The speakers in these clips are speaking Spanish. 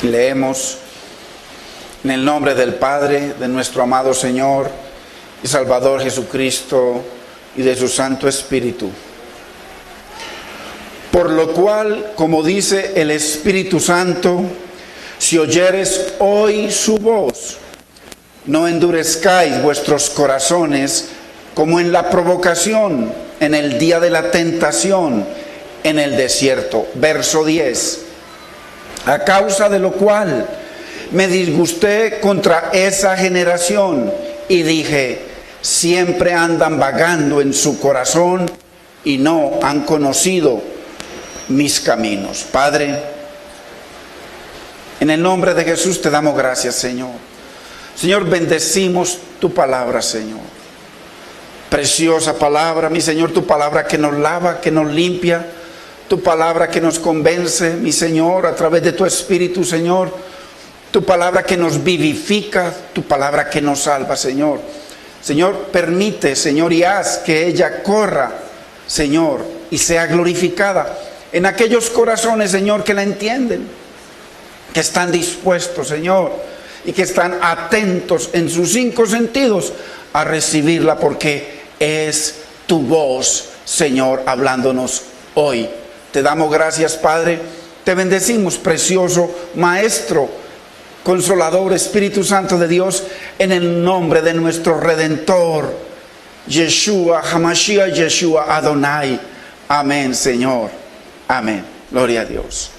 Leemos en el nombre del Padre, de nuestro amado Señor y Salvador Jesucristo y de su Santo Espíritu. Por lo cual, como dice el Espíritu Santo, si oyeres hoy su voz, no endurezcáis vuestros corazones como en la provocación, en el día de la tentación, en el desierto. Verso 10. A causa de lo cual me disgusté contra esa generación y dije, siempre andan vagando en su corazón y no han conocido mis caminos. Padre, en el nombre de Jesús te damos gracias, Señor. Señor, bendecimos tu palabra, Señor. Preciosa palabra, mi Señor, tu palabra que nos lava, que nos limpia, tu palabra que nos convence, mi Señor, a través de tu Espíritu, Señor. Tu palabra que nos vivifica, tu palabra que nos salva, Señor. Señor, permite, Señor, y haz que ella corra, Señor, y sea glorificada en aquellos corazones, Señor, que la entienden, que están dispuestos, Señor, y que están atentos en sus 5 sentidos a recibirla, porque es tu voz, Señor, hablándonos hoy. Te damos gracias, Padre. Te bendecimos, precioso Maestro, Consolador, Espíritu Santo de Dios, en el nombre de nuestro Redentor, Yeshua, Hamashiach, Yeshua, Adonai. Amén, Señor. Amén. Gloria a Dios.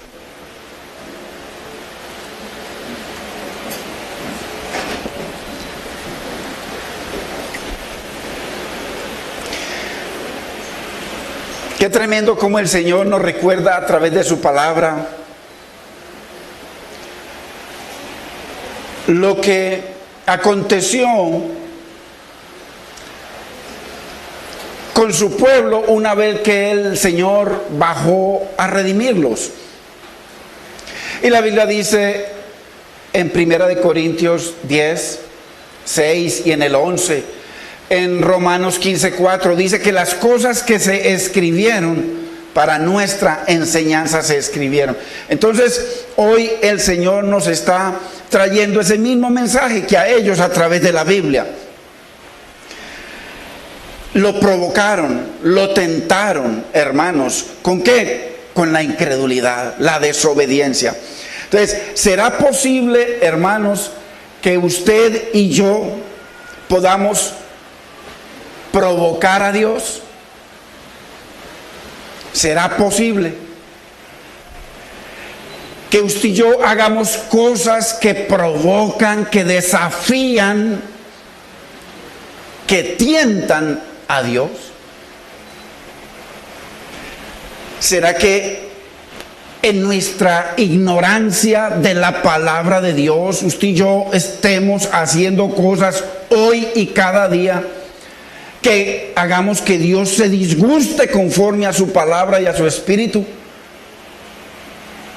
Qué tremendo como el Señor nos recuerda a través de su palabra lo que aconteció con su pueblo una vez que el Señor bajó a redimirlos. Y la Biblia dice en 1 Corintios 10, 6 y en el 11, en Romanos 15, 4, dice que las cosas que se escribieron para nuestra enseñanza se escribieron. Entonces, hoy el Señor nos está trayendo ese mismo mensaje que a ellos a través de la Biblia. Lo provocaron, lo tentaron, hermanos. ¿Con qué? Con la incredulidad, la desobediencia. Entonces, ¿será posible, hermanos, que usted y yo podamos provocar a Dios? ¿Será posible que usted y yo hagamos cosas que provocan, que desafían, que tientan a Dios? ¿Será que en nuestra ignorancia de la palabra de Dios, usted y yo estemos haciendo cosas hoy y cada día que hagamos que Dios se disguste conforme a su palabra y a su espíritu?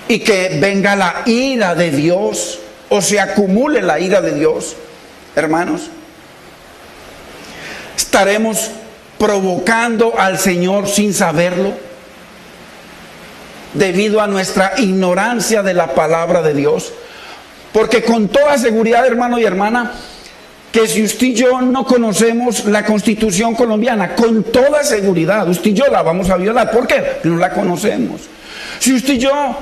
Y que venga la ira de Dios, o se acumule la ira de Dios, hermanos. ¿Estaremos provocando al Señor sin saberlo? Debido a nuestra ignorancia de la palabra de Dios. Porque con toda seguridad, hermano y hermana, que si usted y yo no conocemos la Constitución colombiana, con toda seguridad, usted y yo la vamos a violar. ¿Por qué? Porque no la conocemos. Si usted y yo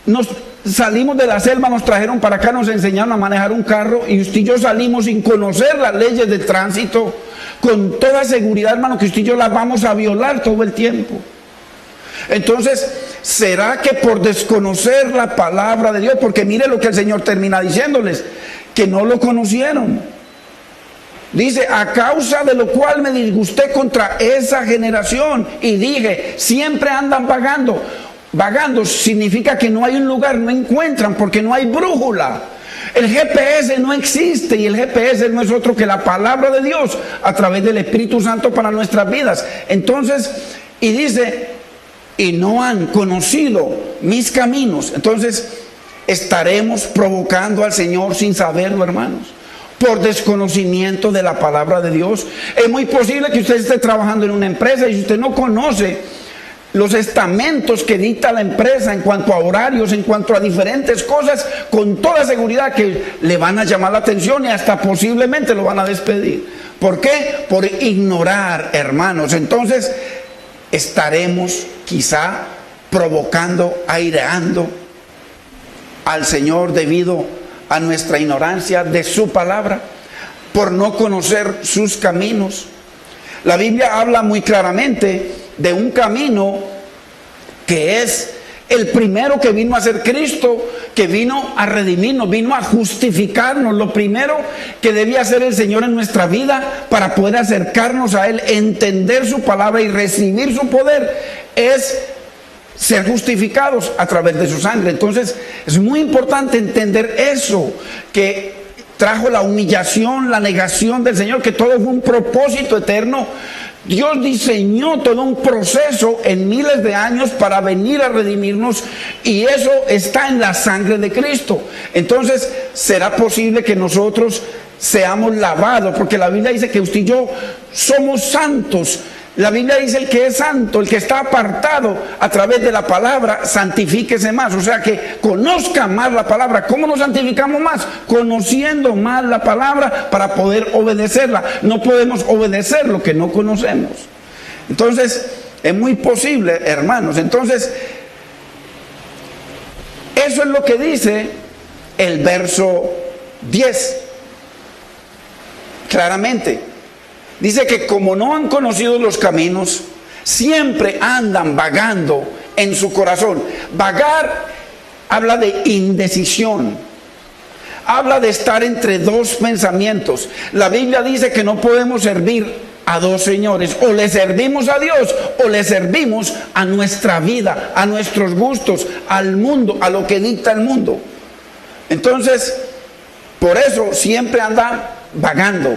nos salimos de la selva, nos trajeron para acá, nos enseñaron a manejar un carro, y usted y yo salimos sin conocer las leyes de tránsito, con toda seguridad, hermano, que usted y yo las vamos a violar todo el tiempo. Entonces, ¿será que por desconocer la palabra de Dios? Porque mire lo que el Señor termina diciéndoles, que no lo conocieron. Dice, a causa de lo cual me disgusté contra esa generación y dije, siempre andan vagando. Vagando significa que no hay un lugar, no encuentran, porque no hay brújula. El GPS no existe, y el GPS no es otro que la palabra de Dios a través del Espíritu Santo para nuestras vidas. Entonces, y dice, y no han conocido mis caminos. Entonces, estaremos provocando al Señor sin saberlo, hermanos, por desconocimiento de la palabra de Dios. Es muy posible que usted esté trabajando en una empresa y si usted no conoce los estamentos que dicta la empresa en cuanto a horarios, en cuanto a diferentes cosas, con toda seguridad que le van a llamar la atención y hasta posiblemente lo van a despedir. ¿Por qué? Por ignorar, hermanos. Entonces estaremos quizá provocando, aireando al Señor debido a nuestra ignorancia de su palabra, por no conocer sus caminos. La Biblia habla muy claramente de un camino que es el primero que vino a ser Cristo, que vino a redimirnos, vino a justificarnos. Lo primero que debía hacer el Señor en nuestra vida para poder acercarnos a Él, entender su palabra y recibir su poder, es ser justificados a través de su sangre. Entonces es muy importante entender eso, que trajo la humillación, la negación del Señor, que todo fue un propósito eterno. Dios diseñó todo un proceso en miles de años para venir a redimirnos, y eso está en la sangre de Cristo. Entonces será posible que nosotros seamos lavados, porque la Biblia dice que usted y yo somos santos. La Biblia dice: el que es santo, el que está apartado a través de la palabra, santifíquese más. O sea, que conozca más la palabra. ¿Cómo nos santificamos más? Conociendo más la palabra para poder obedecerla. No podemos obedecer lo que no conocemos. Entonces es muy posible, hermanos. Entonces eso es lo que dice el verso 10 claramente. Dice que como no han conocido los caminos, siempre andan vagando en su corazón. Vagar habla de indecisión, habla de estar entre dos pensamientos. La Biblia dice que no podemos servir a dos señores: o le servimos a Dios o le servimos a nuestra vida, a nuestros gustos, al mundo, a lo que dicta el mundo. Entonces, por eso siempre anda vagando.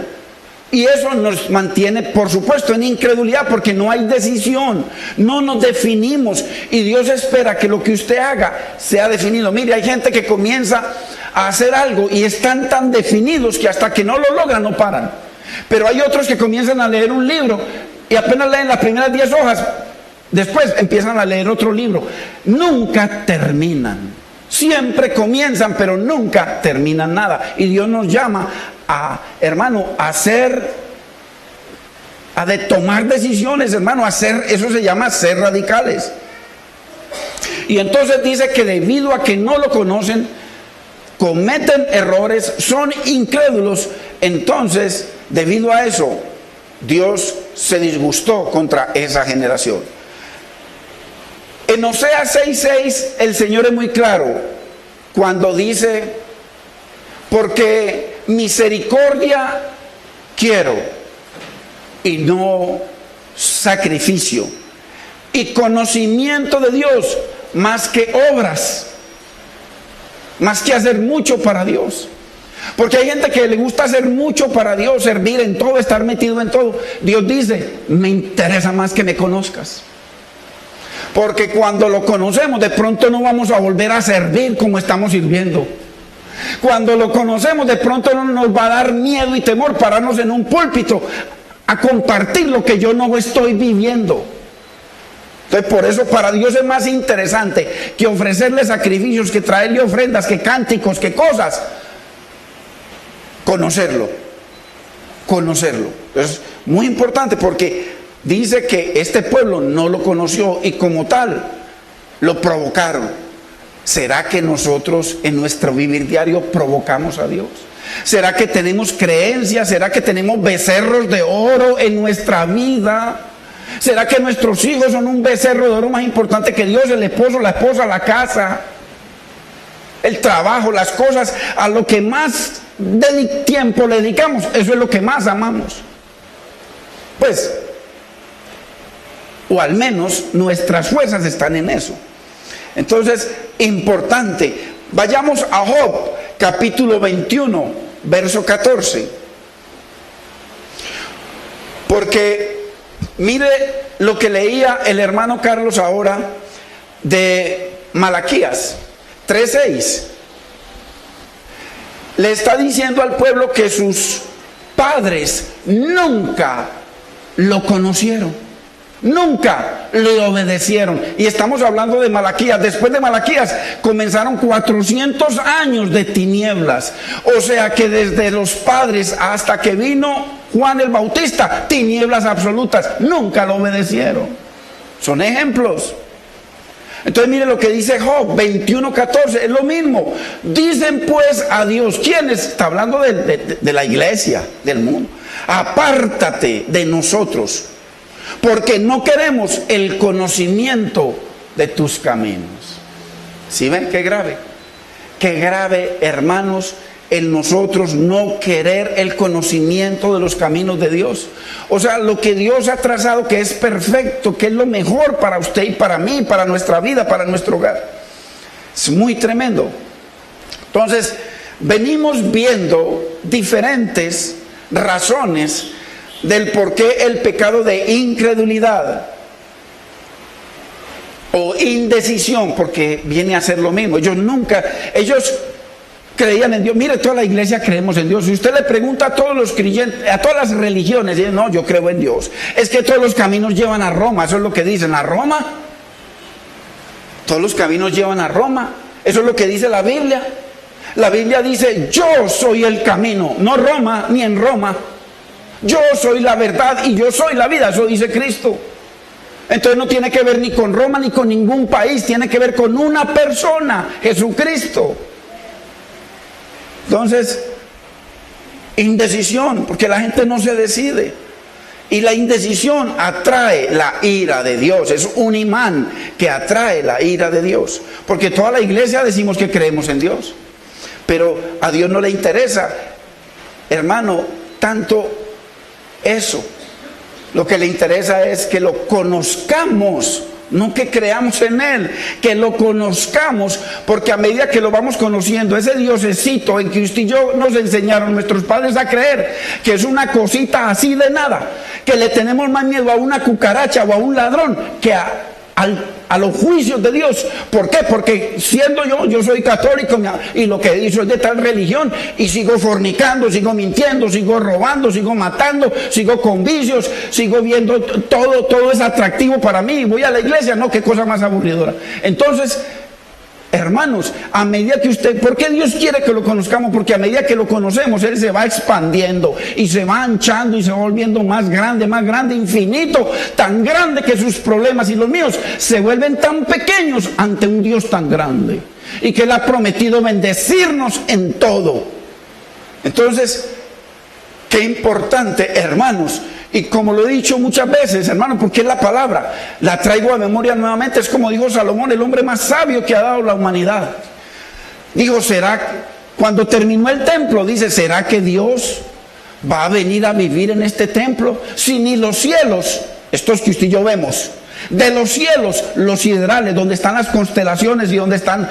Y eso nos mantiene, por supuesto, en incredulidad, porque no hay decisión, no nos definimos, y Dios espera que lo que usted haga sea definido. Mire, hay gente que comienza a hacer algo y están tan definidos que hasta que no lo logran no paran. Pero hay otros que comienzan a leer un libro y apenas leen las primeras 10 hojas, después empiezan a leer otro libro. Nunca terminan. Siempre comienzan, pero nunca terminan nada. Y Dios nos llama a, hermano, a tomar decisiones, hermano, eso se llama ser radicales. Y entonces dice que debido a que no lo conocen, cometen errores, son incrédulos. Entonces, debido a eso, Dios se disgustó contra esa generación. En Oseas 6:6 el Señor es muy claro cuando dice: porque misericordia quiero y no sacrificio, y conocimiento de Dios más que obras, más que hacer mucho para Dios. Porque hay gente que le gusta hacer mucho para Dios, servir en todo, estar metido en todo. Dios dice: me interesa más que me conozcas. Porque cuando lo conocemos, de pronto no vamos a volver a servir como estamos sirviendo. Cuando lo conocemos, de pronto no nos va a dar miedo y temor pararnos en un púlpito a compartir lo que yo no estoy viviendo. Entonces, por eso para Dios es más interesante que ofrecerle sacrificios, que traerle ofrendas, que cánticos, que cosas. Conocerlo. Es muy importante, porque dice que este pueblo no lo conoció y como tal lo provocaron. ¿Será que nosotros en nuestro vivir diario provocamos a Dios? ¿Será que tenemos creencias? ¿Será que tenemos becerros de oro en nuestra vida? ¿Será que nuestros hijos son un becerro de oro más importante que Dios? El esposo, la esposa, la casa, el trabajo, las cosas, a lo que más tiempo le dedicamos, eso es lo que más amamos. Pues, o al menos nuestras fuerzas están en eso. Entonces, importante. Vayamos a Job, capítulo 21, verso 14. Porque mire lo que leía el hermano Carlos ahora de Malaquías 3:6. Le está diciendo al pueblo que sus padres nunca lo conocieron. Nunca le obedecieron. Y estamos hablando de Malaquías. Después de Malaquías comenzaron 400 años de tinieblas. O sea que desde los padres hasta que vino Juan el Bautista, tinieblas absolutas. Nunca lo obedecieron. Son ejemplos. Entonces mire lo que dice Job 21:14, es lo mismo. Dicen pues a Dios, ¿quiénes? Está hablando de la iglesia, del mundo. Apártate de nosotros, porque no queremos el conocimiento de tus caminos. ¿Sí ven qué grave? Qué grave, hermanos, en nosotros no querer el conocimiento de los caminos de Dios. O sea, lo que Dios ha trazado, que es perfecto, que es lo mejor para usted y para mí, para nuestra vida, para nuestro hogar. Es muy tremendo. Entonces, venimos viendo diferentes razones del por qué el pecado de incredulidad o indecisión, porque viene a ser lo mismo. Ellos creían en Dios. Mire, toda la iglesia creemos en Dios. Si usted le pregunta a todos los creyentes, a todas las religiones, dicen, no, yo creo en Dios. Es que todos los caminos llevan a Roma. Eso es lo que dicen. ¿A Roma? Todos los caminos llevan a Roma. Eso es lo que dice la Biblia. La Biblia dice, yo soy el camino. No Roma, ni en Roma. Yo soy la verdad y yo soy la vida. Eso dice Cristo. Entonces no tiene que ver ni con Roma ni con ningún país. Tiene que ver con una persona, Jesucristo. Entonces, indecisión, porque la gente no se decide. Y la indecisión atrae la ira de Dios. Es un imán que atrae la ira de Dios. Porque toda la iglesia decimos que creemos en Dios. Pero a Dios no le interesa, hermano, tanto eso. Lo que le interesa es que lo conozcamos. No que creamos en Él, que lo conozcamos, porque a medida que lo vamos conociendo, ese Diosecito en que usted y yo nos enseñaron nuestros padres a creer, que es una cosita así de nada, que le tenemos más miedo a una cucaracha o a un ladrón que a los juicios de Dios. ¿Por qué? Porque siendo yo soy católico y lo que hizo es de tal religión y sigo fornicando, sigo mintiendo, sigo robando, sigo matando, sigo con vicios, sigo viendo todo es atractivo para mí. Voy a la iglesia, no, qué cosa más aburridora. Entonces, hermanos, a medida que ¿por qué Dios quiere que lo conozcamos? Porque a medida que lo conocemos, Él se va expandiendo y se va anchando y se va volviendo más grande, infinito, tan grande que sus problemas y los míos se vuelven tan pequeños ante un Dios tan grande y que Él ha prometido bendecirnos en todo. Entonces, qué importante, hermanos. Y como lo he dicho muchas veces, hermano, porque es la palabra, la traigo a memoria nuevamente. Es como dijo Salomón, el hombre más sabio que ha dado la humanidad. Dijo, cuando terminó el templo, dice, ¿será que Dios va a venir a vivir en este templo? Si ni los cielos, estos que usted y yo vemos, de los cielos, los siderales, donde están las constelaciones y donde están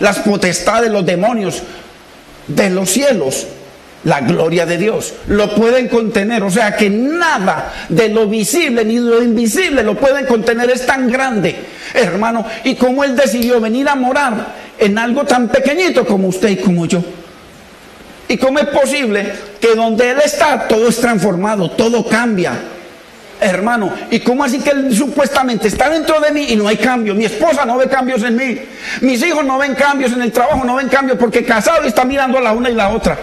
las potestades, los demonios, de los cielos, la gloria de Dios lo pueden contener. O sea que nada de lo visible ni de lo invisible lo pueden contener. Es tan grande, hermano. Y como Él decidió venir a morar en algo tan pequeñito como usted y como yo. Y cómo es posible que donde Él está todo es transformado, todo cambia, hermano. Y cómo así que Él supuestamente está dentro de mí y no hay cambio. Mi esposa no ve cambios en mí, mis hijos no ven cambios, en el trabajo no ven cambios, porque casado está mirando a la una y la otra.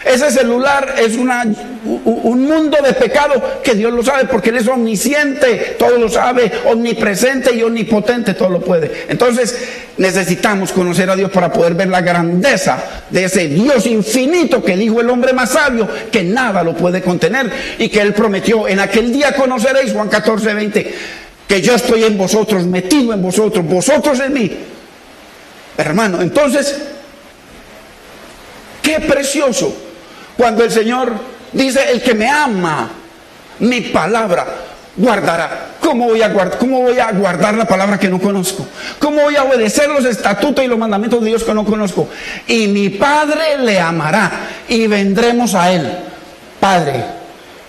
Ese celular es un mundo de pecado que Dios lo sabe, porque Él es omnisciente, todo lo sabe, omnipresente y omnipotente, todo lo puede. Entonces necesitamos conocer a Dios para poder ver la grandeza de ese Dios infinito que dijo el hombre más sabio, que nada lo puede contener, y que Él prometió, en aquel día conoceréis, Juan 14:20, que yo estoy en vosotros, metido en vosotros, vosotros en mí, hermano. Entonces, qué precioso cuando el Señor dice, el que me ama, mi palabra guardará. ¿Cómo voy a guardar la palabra que no conozco? ¿Cómo voy a obedecer los estatutos y los mandamientos de Dios que no conozco? Y mi Padre le amará y vendremos a Él, Padre,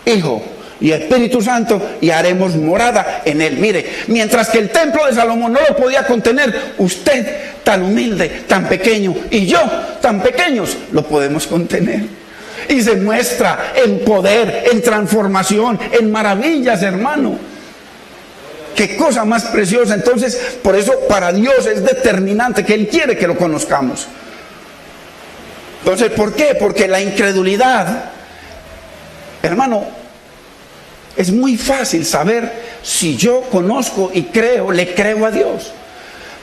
Hijo y Espíritu Santo, y haremos morada en Él. Mire, mientras que el templo de Salomón no lo podía contener, usted tan humilde, tan pequeño, y yo tan pequeños, lo podemos contener. Y se muestra en poder, en transformación, en maravillas, hermano. qué cosa más preciosa. Entonces, por eso para Dios es determinante que Él quiere que lo conozcamos. Entonces, ¿por qué? Porque la incredulidad, hermano, es muy fácil saber si yo conozco y creo, le creo a Dios.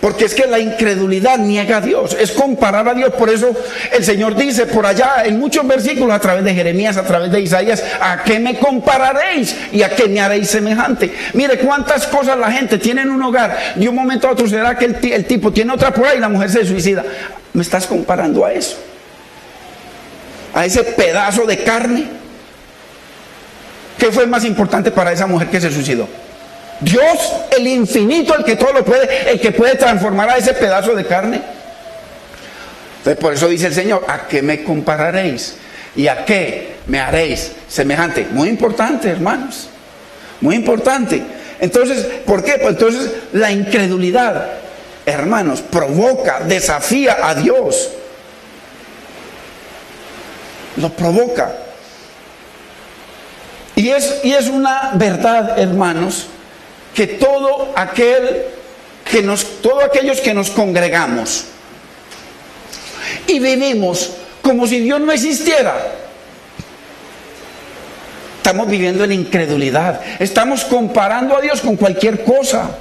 Porque es que la incredulidad niega a Dios, es comparar a Dios. Por eso el Señor dice por allá en muchos versículos, a través de Jeremías, a través de Isaías: ¿a qué me compararéis y a qué me haréis semejante? Mire cuántas cosas la gente tiene en un hogar, de un momento a otro será que el tipo tiene otra por ahí y la mujer se suicida. ¿Me estás comparando a eso? ¿A ese pedazo de carne? ¿Qué fue más importante para esa mujer que se suicidó? Dios, el infinito, el que todo lo puede, el que puede transformar a ese pedazo de carne. Entonces, por eso dice el Señor: ¿a qué me compararéis y a qué me haréis semejante? Muy importante, hermanos, muy importante. Entonces, ¿por qué? Pues entonces la incredulidad, hermanos, provoca, desafía a Dios, lo provoca. Y es una verdad, hermanos, que todos aquellos que nos congregamos y vivimos como si Dios no existiera, estamos viviendo en incredulidad. Estamos comparando a Dios con cualquier cosa.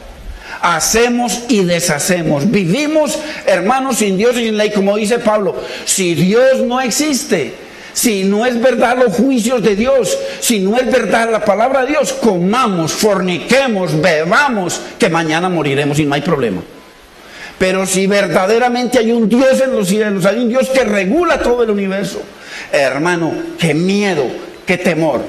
Hacemos y deshacemos. Vivimos, hermanos, sin Dios y sin ley. Como dice Pablo: si Dios no existe, si no es verdad los juicios de Dios, si no es verdad la palabra de Dios, comamos, forniquemos, bebamos, que mañana moriremos y no hay problema. Pero si verdaderamente hay un Dios en los cielos, hay un Dios que regula todo el universo, hermano, qué miedo, qué temor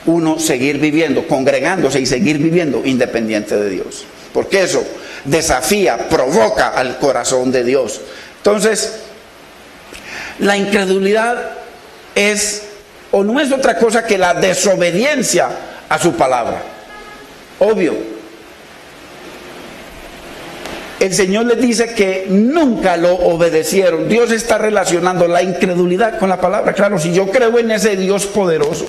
uno seguir viviendo, congregándose y seguir viviendo independiente de Dios. Porque eso desafía, provoca al corazón de Dios. Entonces, la incredulidad es o no es otra cosa que la desobediencia a su palabra. Obvio. El Señor les dice que nunca lo obedecieron. Dios está relacionando la incredulidad con la palabra. Claro, si yo creo en ese Dios poderoso,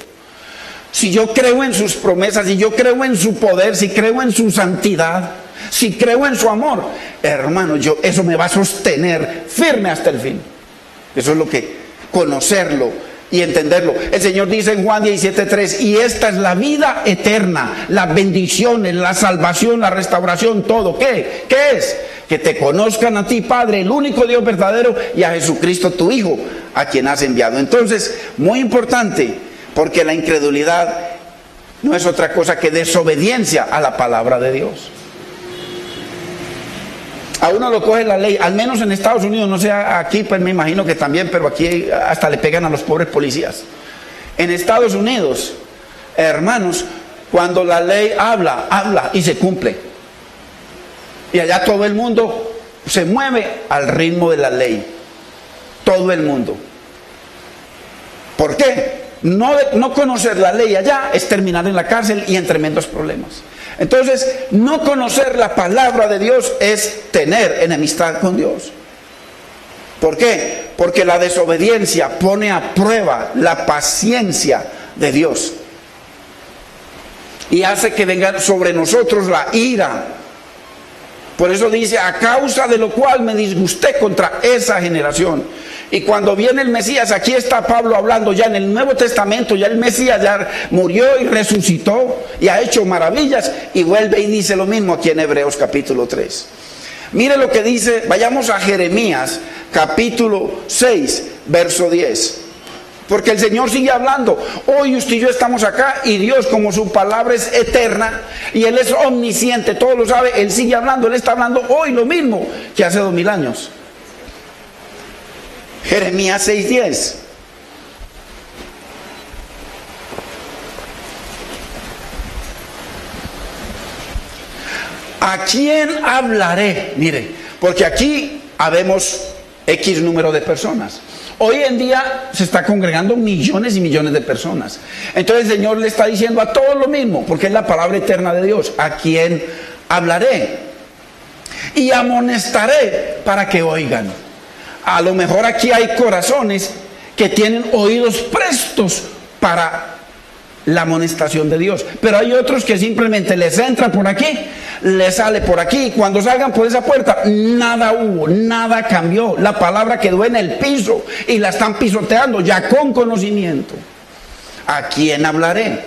si yo creo en sus promesas, si yo creo en su poder, si creo en su santidad, si creo en su amor, hermano, eso me va a sostener firme hasta el fin. Eso es lo que, conocerlo y entenderlo. El Señor dice en Juan 17:3: y esta es la vida eterna, las bendiciones, la salvación, la restauración, todo. ¿Qué? ¿Qué es? Que te conozcan a ti, Padre, el único Dios verdadero, y a Jesucristo tu Hijo, a quien has enviado. Entonces, muy importante, porque la incredulidad no es otra cosa que desobediencia a la palabra de Dios. A uno lo coge la ley, al menos en Estados Unidos, no sé, aquí pues me imagino que también, pero aquí hasta le pegan a los pobres policías. En Estados Unidos, hermanos, cuando la ley habla y se cumple. Y allá todo el mundo se mueve al ritmo de la ley. Todo el mundo. ¿Por qué? No conocer la ley allá es terminar en la cárcel y en tremendos problemas. Entonces, no conocer la palabra de Dios es tener enemistad con Dios. ¿Por qué? Porque la desobediencia pone a prueba la paciencia de Dios y hace que venga sobre nosotros la ira. Por eso dice: a causa de lo cual me disgusté contra esa generación. Y cuando viene el Mesías, aquí está Pablo hablando ya en el Nuevo Testamento, ya el Mesías ya murió y resucitó y ha hecho maravillas, y vuelve y dice lo mismo aquí en Hebreos capítulo 3. Mire lo que dice, vayamos a Jeremías capítulo 6, verso 10. Porque el Señor sigue hablando. Hoy usted y yo estamos acá, y Dios, como su palabra es eterna y Él es omnisciente, todo lo sabe, Él sigue hablando. Él está hablando hoy lo mismo que hace 2000 años. Jeremías 6:10. ¿A quién hablaré? Mire, porque aquí habemos X número de personas. Hoy en día se está congregando millones y millones de personas. Entonces el Señor le está diciendo a todos lo mismo, porque es la palabra eterna de Dios. ¿A quién hablaré? Y amonestaré para que oigan. A lo mejor aquí hay corazones que tienen oídos prestos para la amonestación de Dios. Pero hay otros que simplemente les entra por aquí, les sale por aquí, y cuando salgan por esa puerta, nada hubo, nada cambió. La palabra quedó en el piso y la están pisoteando ya con conocimiento. ¿A quién hablaré?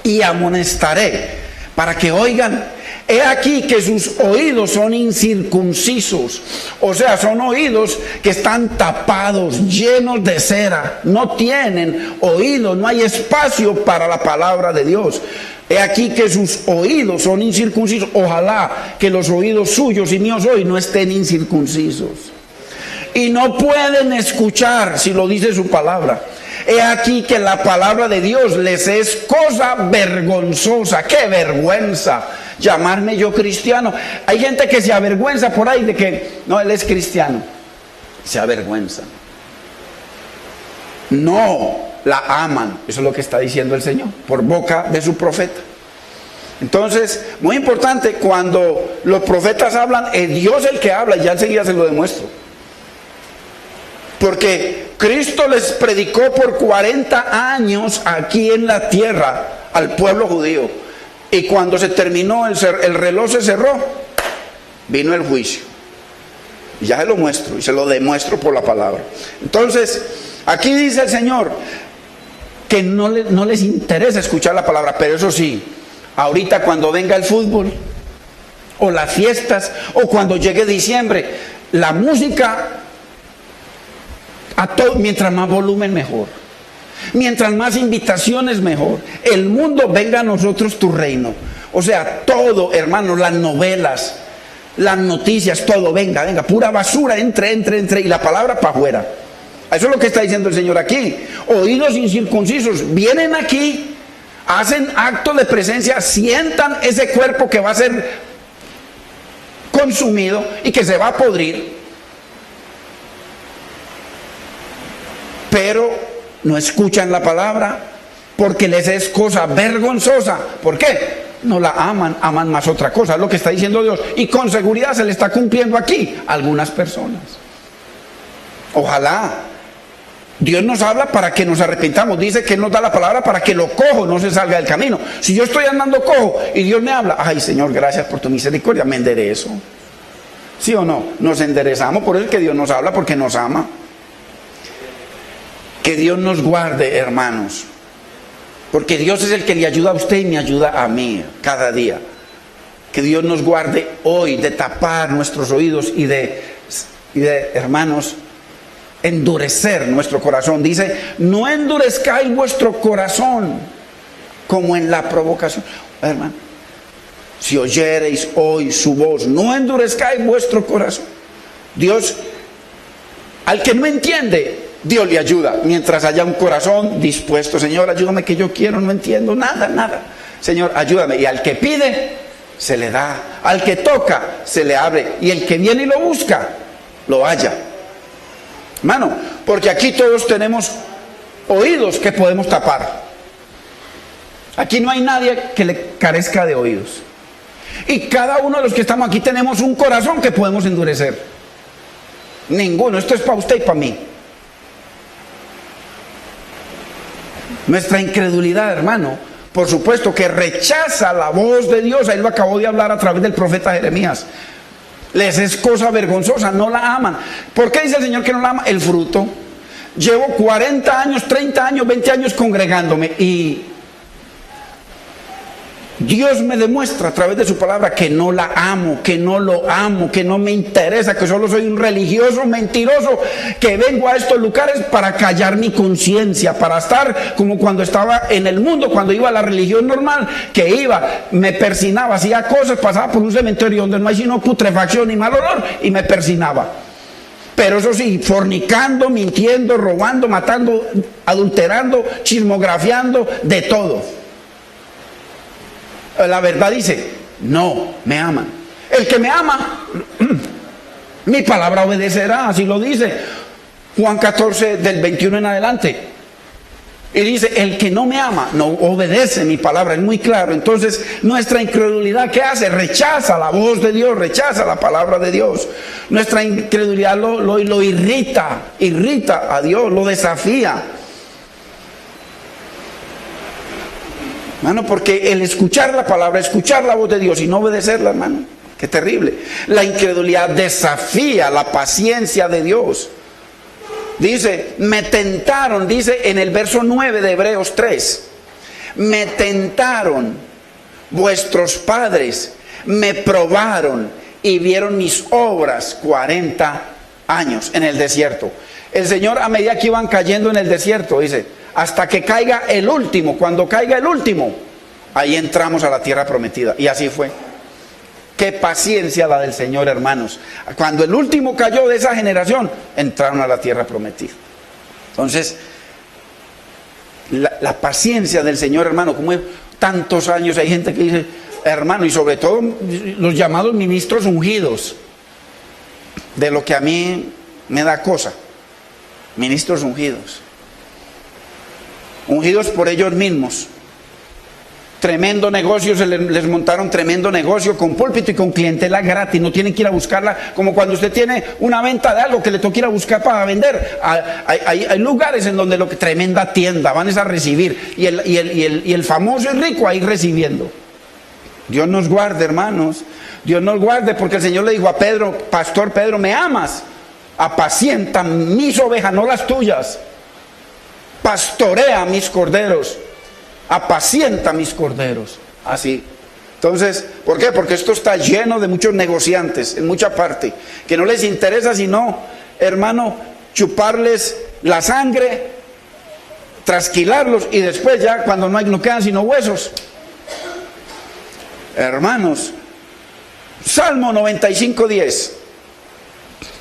Y amonestaré para que oigan. He aquí que sus oídos son incircuncisos, o sea, son oídos que están tapados, llenos de cera, no tienen oídos, no hay espacio para la palabra de Dios. He aquí que sus oídos son incircuncisos. Ojalá que los oídos suyos y míos hoy no estén incircuncisos. Y no pueden escuchar si lo dice su palabra. He aquí que la palabra de Dios les es cosa vergonzosa. ¡Qué vergüenza! Llamarme yo cristiano. Hay gente que se avergüenza por ahí de que no, él es cristiano. Se avergüenza. No la aman. Eso es lo que está diciendo el Señor por boca de su profeta. Entonces, muy importante, cuando los profetas hablan, es Dios el que habla, y ya enseguida se lo demuestro. Porque Cristo les predicó por 40 años aquí en la tierra al pueblo judío. Y cuando se terminó, el reloj se cerró, vino el juicio. Y ya se lo muestro, y se lo demuestro por la palabra. Entonces, aquí dice el Señor que no les interesa escuchar la palabra, pero eso sí, ahorita cuando venga el fútbol, o las fiestas, o cuando llegue diciembre, la música, mientras más volumen mejor. Mientras más invitaciones mejor. El mundo, venga a nosotros tu reino. O sea, todo, hermanos, las novelas, las noticias, todo, venga, pura basura, entre, y la palabra para afuera. Eso es lo que está diciendo el Señor aquí. Oídos incircuncisos, vienen aquí, hacen acto de presencia, sientan ese cuerpo que va a ser consumido y que se va a podrir. Pero no escuchan la palabra porque les es cosa vergonzosa. ¿Por qué? No la aman, aman más otra cosa. Es lo que está diciendo Dios. Y con seguridad se le está cumpliendo aquí a algunas personas. Ojalá. Dios nos habla para que nos arrepentamos. Dice que Él nos da la palabra para que lo cojo no se salga del camino. Si yo estoy andando cojo y Dios me habla, ay Señor, gracias por tu misericordia, me enderezo. ¿Sí o no? Nos enderezamos, por eso es que Dios nos habla, porque nos ama. Que Dios nos guarde, hermanos, porque Dios es el que le ayuda a usted y me ayuda a mí cada día. Que Dios nos guarde hoy de tapar nuestros oídos y de hermanos, endurecer nuestro corazón. Dice, no endurezcáis vuestro corazón como en la provocación. Hermano, si oyereis hoy su voz, no endurezcáis vuestro corazón. Dios, al que no entiende, Dios le ayuda mientras haya un corazón dispuesto. Señor, ayúdame que yo quiero, no entiendo nada. Señor, ayúdame. Y al que pide, se le da. Al que toca, se le abre. Y el que viene y lo busca, lo halla. Hermano, porque aquí todos tenemos oídos que podemos tapar. Aquí no hay nadie que le carezca de oídos. Y cada uno de los que estamos aquí tenemos un corazón que podemos endurecer. Ninguno. Esto es para usted y para mí. Nuestra incredulidad, hermano, por supuesto que rechaza la voz de Dios. Ahí lo acabó de hablar a través del profeta Jeremías. Les es cosa vergonzosa, no la aman. ¿Por qué dice el Señor que no la ama? El fruto. Llevo 40 años, 30 años, 20 años congregándome y Dios me demuestra a través de su palabra que no la amo, que no lo amo, que no me interesa, que solo soy un religioso mentiroso, que vengo a estos lugares para callar mi conciencia, para estar como cuando estaba en el mundo, cuando iba a la religión normal, que iba, me persinaba, hacía cosas, pasaba por un cementerio donde no hay sino putrefacción ni mal olor y me persinaba. Pero eso sí, fornicando, mintiendo, robando, matando, adulterando, chismografiando, de todo. La verdad dice, no, me aman. El que me ama, mi palabra obedecerá, así lo dice Juan 14 del 21 en adelante. Y dice, el que no me ama, no obedece mi palabra, es muy claro. Entonces, nuestra incredulidad, ¿qué hace? Rechaza la voz de Dios, rechaza la palabra de Dios. Nuestra incredulidad lo irrita a Dios, lo desafía. Hermano, porque el escuchar la palabra, escuchar la voz de Dios y no obedecerla, hermano, qué terrible. La incredulidad desafía la paciencia de Dios. Dice, me tentaron, dice en el verso 9 de Hebreos 3, me tentaron vuestros padres, me probaron y vieron mis obras 40 años en el desierto. El Señor, a medida que iban cayendo en el desierto, dice, hasta que caiga el último. Cuando caiga el último, ahí entramos a la tierra prometida. Y así fue. Qué paciencia la del Señor, hermanos. Cuando el último cayó de esa generación, entraron a la tierra prometida. Entonces, la paciencia del Señor, hermano, como tantos años hay gente que dice, hermano, y sobre todo los llamados ministros ungidos, de lo que a mí me da cosa, ministros ungidos por ellos mismos. Tremendo negocio, les montaron tremendo negocio con púlpito y con clientela gratis, no tienen que ir a buscarla, como cuando usted tiene una venta de algo que le toca ir a buscar para vender. Hay lugares en donde tremenda tienda, van a recibir, y el famoso y rico ahí recibiendo. Dios nos guarde, hermanos, Dios nos guarde, porque el Señor le dijo a Pedro, pastor Pedro, ¿me amas? Apacienta mis ovejas, no las tuyas. Pastorea mis corderos, apacienta mis corderos. Así. Entonces, ¿por qué? Porque esto está lleno de muchos negociantes en mucha parte, que no les interesa sino, hermano, chuparles la sangre, trasquilarlos y después ya cuando no quedan sino huesos. Hermanos, Salmo 95:10,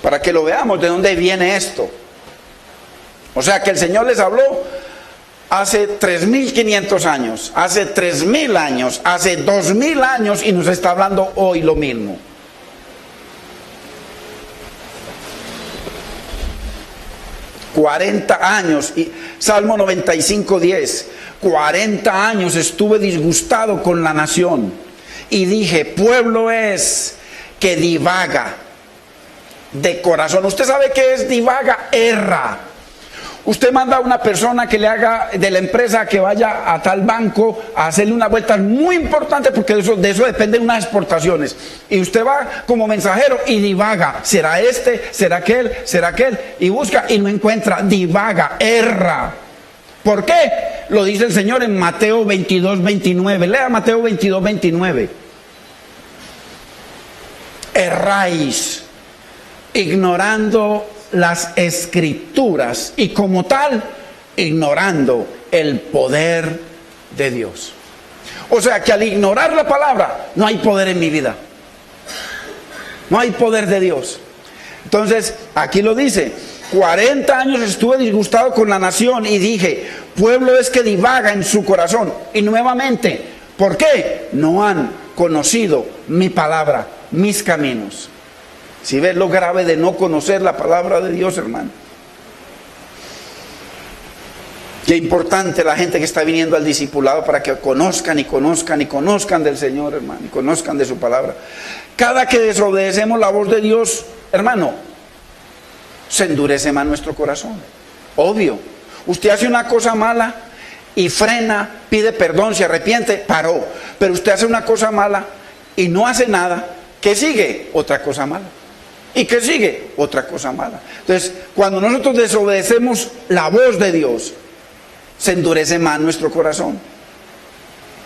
para que lo veamos de dónde viene esto. O sea que el Señor les habló hace 3.500 años, hace 3.000 años, hace 2.000 años y nos está hablando hoy lo mismo. ...40 años, y Salmo 95:10, 40 años estuve disgustado con la nación y dije, pueblo es que divaga de corazón. ¿Usted sabe qué es divaga? Erra. Usted manda a una persona que le haga de la empresa que vaya a tal banco a hacerle una vuelta muy importante, porque de eso dependen unas exportaciones. Y usted va como mensajero y divaga. ¿Será este? ¿Será aquel? ¿Será aquel? Y busca y no encuentra. Divaga, erra. ¿Por qué? Lo dice el Señor en Mateo 22:29. Lea Mateo 22:29. Erráis, ignorando las escrituras y como tal ignorando el poder de Dios. O sea que al ignorar la palabra no hay poder en mi vida, no hay poder de Dios. Entonces aquí lo dice, 40 años estuve disgustado con la nación y dije, pueblo es que divaga en su corazón. Y nuevamente, ¿por qué? No han conocido mi palabra, mis caminos. Si ves lo grave de no conocer la palabra de Dios, hermano. Qué importante la gente que está viniendo al discipulado para que conozcan y conozcan y conozcan del Señor, hermano, y conozcan de su palabra. Cada que desobedecemos la voz de Dios, hermano, se endurece más nuestro corazón. Obvio. Usted hace una cosa mala y frena, pide perdón, se arrepiente, paró. Pero usted hace una cosa mala y no hace nada. ¿Qué sigue? Otra cosa mala. ¿Y qué sigue? Otra cosa mala. Entonces, cuando nosotros desobedecemos la voz de Dios, se endurece más nuestro corazón.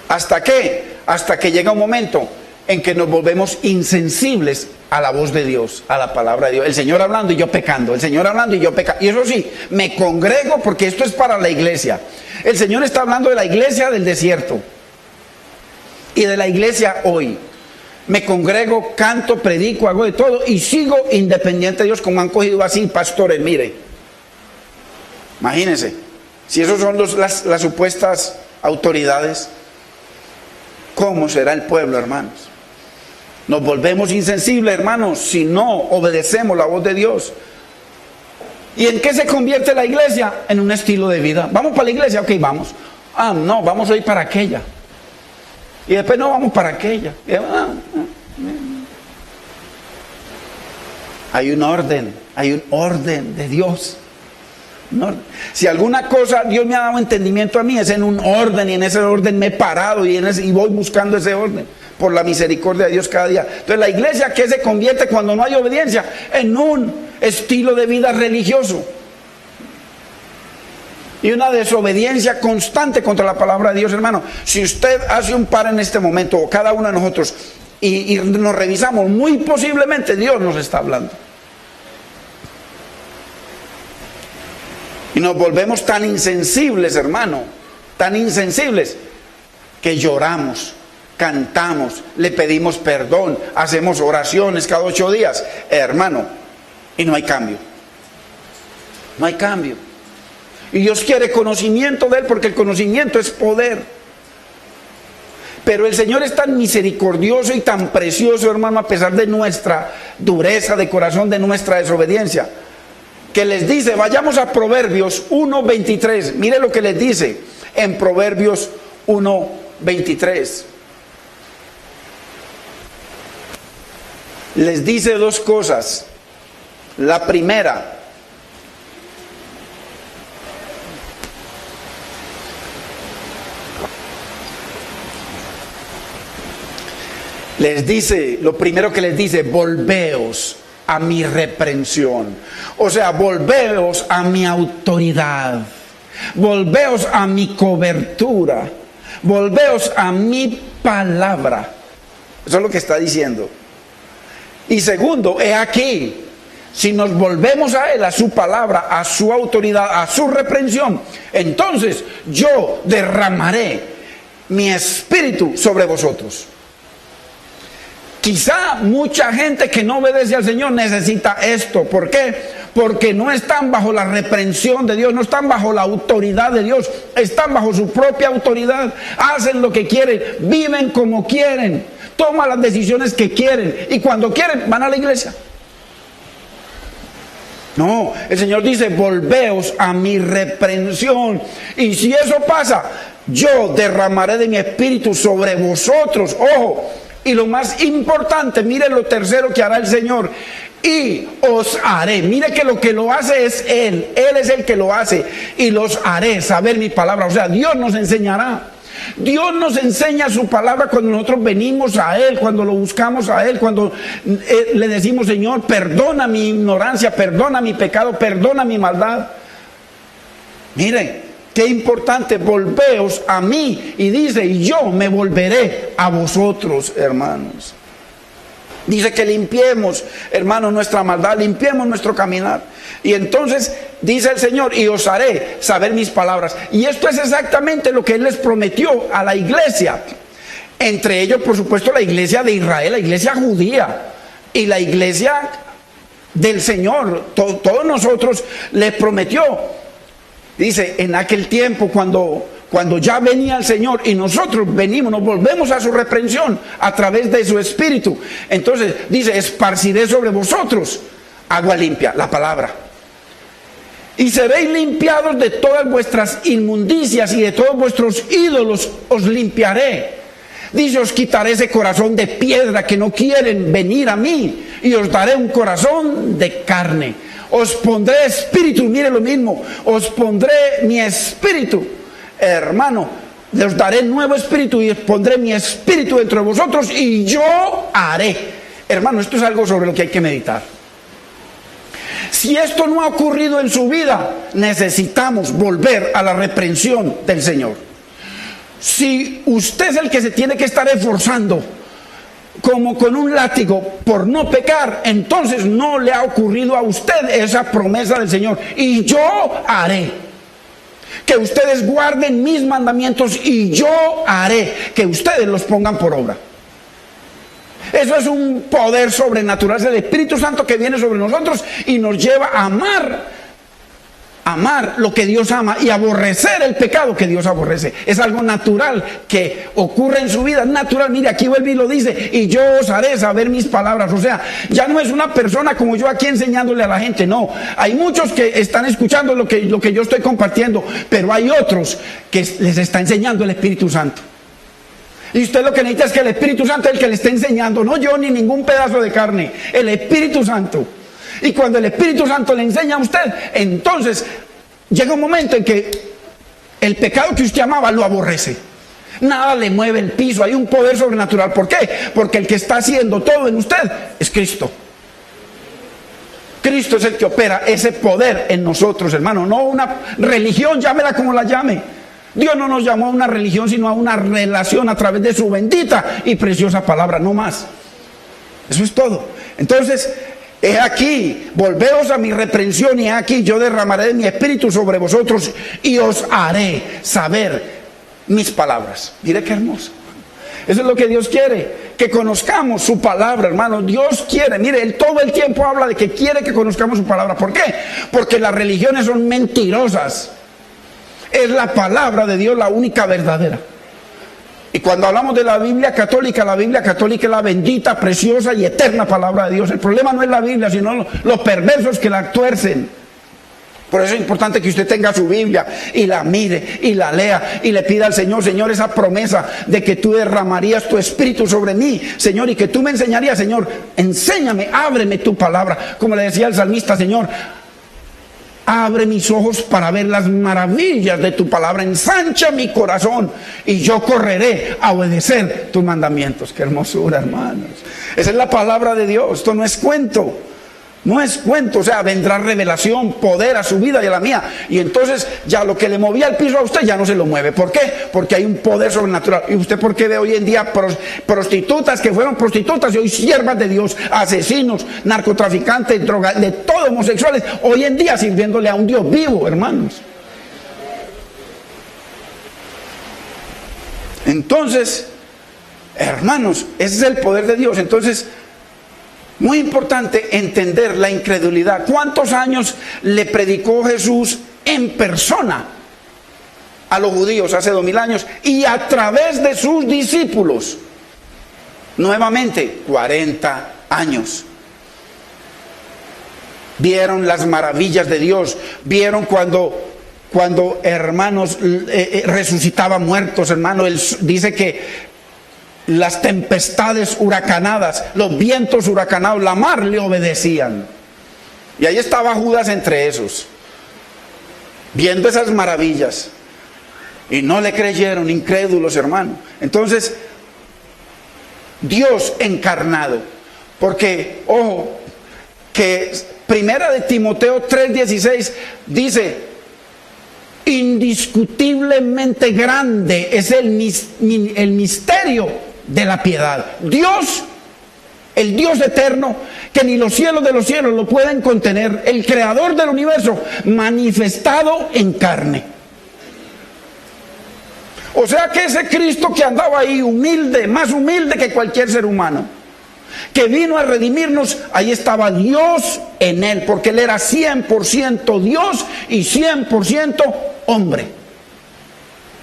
¿Hasta qué? Hasta que llega un momento en que nos volvemos insensibles a la voz de Dios, a la palabra de Dios. El Señor hablando y yo pecando, el Señor hablando y yo pecando. Y eso sí, me congrego porque esto es para la iglesia. El Señor está hablando de la iglesia del desierto y de la iglesia hoy. Me congrego, canto, predico, hago de todo y sigo independiente de Dios, como han cogido así pastores. Mire, imagínense, si esos son las supuestas autoridades, ¿cómo será el pueblo, hermanos? Nos volvemos insensibles, hermanos, si no obedecemos la voz de Dios. ¿Y en qué se convierte la iglesia? En un estilo de vida. ¿Vamos para la iglesia? Ok, vamos. Ah, no, vamos a ir para aquella. Y después no, vamos para aquella. Hay un orden de Dios. No. Si alguna cosa Dios me ha dado entendimiento a mí, es en un orden, y en ese orden me he parado y voy buscando ese orden por la misericordia de Dios cada día. Entonces la iglesia, ¿qué se convierte cuando no hay obediencia? En un estilo de vida religioso y una desobediencia constante contra la palabra de Dios, hermano. Si usted hace un par en este momento, o cada uno de nosotros, y nos revisamos, muy posiblemente Dios nos está hablando. Y nos volvemos tan insensibles, hermano, tan insensibles, que lloramos, cantamos, le pedimos perdón, hacemos oraciones cada 8 días, hermano, y no hay cambio. No hay cambio. Y Dios quiere conocimiento de Él, porque el conocimiento es poder. Pero el Señor es tan misericordioso y tan precioso, hermano, a pesar de nuestra dureza de corazón, de nuestra desobediencia, que les dice, vayamos a Proverbios 1:23. Mire lo que les dice en Proverbios 1:23. Les dice 2 cosas. La primera, les dice, lo primero que les dice, volveos a mi reprensión. O sea, volveos a mi autoridad, volveos a mi cobertura, volveos a mi palabra. Eso es lo que está diciendo. Y segundo, he aquí, si nos volvemos a Él, a su palabra, a su autoridad, a su reprensión, entonces yo derramaré mi espíritu sobre vosotros. Quizá mucha gente que no obedece al Señor necesita esto. ¿Por qué? Porque no están bajo la reprensión de Dios, no están bajo la autoridad de Dios, están bajo su propia autoridad, hacen lo que quieren, viven como quieren, toman las decisiones que quieren, y cuando quieren van a la iglesia. No, el Señor dice, volveos a mi reprensión. Y si eso pasa, yo derramaré de mi espíritu sobre vosotros. Ojo. Y lo más importante, mire lo tercero que hará el Señor. Y os haré. Mire que lo hace es Él. Él es el que lo hace. Y los haré saber mi palabra. O sea, Dios nos enseñará. Dios nos enseña su palabra cuando nosotros venimos a Él, cuando lo buscamos a Él, cuando le decimos, Señor, perdona mi ignorancia, perdona mi pecado, perdona mi maldad. Miren. Qué importante, volveos a mí. Y dice, y yo me volveré a vosotros, hermanos. Dice que limpiemos, hermanos, nuestra maldad, limpiemos nuestro caminar. Y entonces dice el Señor, y os haré saber mis palabras. Y esto es exactamente lo que Él les prometió a la iglesia. Entre ellos, por supuesto, la iglesia de Israel, la iglesia judía y la iglesia del Señor. Todos nosotros les prometió. Dice, en aquel tiempo cuando ya venía el Señor y nosotros venimos, nos volvemos a su reprensión a través de su Espíritu. Entonces dice, esparciré sobre vosotros agua limpia, la palabra. Y seréis limpiados de todas vuestras inmundicias y de todos vuestros ídolos os limpiaré. Dice, os quitaré ese corazón de piedra que no quieren venir a mí y os daré un corazón de carne. Os pondré espíritu, mire lo mismo, os pondré mi espíritu, hermano, os daré nuevo espíritu y os pondré mi espíritu dentro de vosotros y yo haré. Hermano, esto es algo sobre lo que hay que meditar. Si esto no ha ocurrido en su vida, necesitamos volver a la reprensión del Señor. Si usted es el que se tiene que estar esforzando, como con un látigo por no pecar, entonces no le ha ocurrido a usted esa promesa del Señor. Y yo haré que ustedes guarden mis mandamientos y yo haré que ustedes los pongan por obra. Eso es un poder sobrenatural del Espíritu Santo que viene sobre nosotros y nos lleva a amar lo que Dios ama y aborrecer el pecado que Dios aborrece. Es algo natural que ocurre en su vida, natural. Mire, aquí vuelve y lo dice, y yo os haré saber mis palabras. O sea, ya no es una persona como yo aquí enseñándole a la gente, no. Hay muchos que están escuchando lo que yo estoy compartiendo, pero hay otros que les está enseñando el Espíritu Santo. Y usted lo que necesita es que el Espíritu Santo es el que le esté enseñando, no yo ni ningún pedazo de carne, el Espíritu Santo. Y cuando el Espíritu Santo le enseña a usted, entonces llega un momento en que el pecado que usted amaba lo aborrece. Nada le mueve el piso, hay un poder sobrenatural. ¿Por qué? Porque el que está haciendo todo en usted es Cristo. Cristo es el que opera ese poder en nosotros, hermano. No una religión, llámela como la llame. Dios no nos llamó a una religión, sino a una relación a través de su bendita y preciosa palabra, no más. Eso es todo. Entonces, he aquí, volveos a mi reprensión, y he aquí, yo derramaré de mi espíritu sobre vosotros y os haré saber mis palabras. Mire qué hermoso. Eso es lo que Dios quiere, que conozcamos su palabra, hermano. Dios quiere, mire, Él todo el tiempo habla de que quiere que conozcamos su palabra. ¿Por qué? Porque las religiones son mentirosas. Es la palabra de Dios la única verdadera. Y cuando hablamos de la Biblia católica es la bendita, preciosa y eterna palabra de Dios. El problema no es la Biblia, sino los perversos que la tuercen. Por eso es importante que usted tenga su Biblia y la mire y la lea y le pida al Señor, Señor, esa promesa de que tú derramarías tu espíritu sobre mí, Señor, y que tú me enseñarías, Señor, enséñame, ábreme tu palabra. Como le decía el salmista, Señor, abre mis ojos para ver las maravillas de tu palabra, ensancha mi corazón y yo correré a obedecer tus mandamientos. Qué hermosura, hermanos. Esa es la palabra de Dios, esto no es cuento. No es cuento, o sea, vendrá revelación, poder a su vida y a la mía. Y entonces ya lo que le movía el piso a usted ya no se lo mueve. ¿Por qué? Porque hay un poder sobrenatural. ¿Y usted por qué ve hoy en día prostitutas que fueron prostitutas y hoy siervas de Dios, asesinos, narcotraficantes, de todo, homosexuales, hoy en día sirviéndole a un Dios vivo, hermanos? Entonces, hermanos, ese es el poder de Dios. Entonces, muy importante entender la incredulidad. ¿Cuántos años le predicó Jesús en persona a los judíos hace 2000 años y a través de sus discípulos? Nuevamente, 40 años. Vieron las maravillas de Dios, vieron cuando hermanos resucitaban muertos, hermano. Él dice que las tempestades huracanadas, los vientos huracanados, la mar le obedecían. Y ahí estaba Judas entre esos, viendo esas maravillas. Y no le creyeron, incrédulos, hermano. Entonces, Dios encarnado. Porque, ojo, que primera de Timoteo 3:16 dice: indiscutiblemente grande es el misterio de la piedad. Dios, el Dios eterno, que ni los cielos de los cielos lo pueden contener, el creador del universo, manifestado en carne. O sea que ese Cristo que andaba ahí humilde, más humilde que cualquier ser humano, que vino a redimirnos, ahí estaba Dios en él, porque él era 100% Dios y 100% hombre.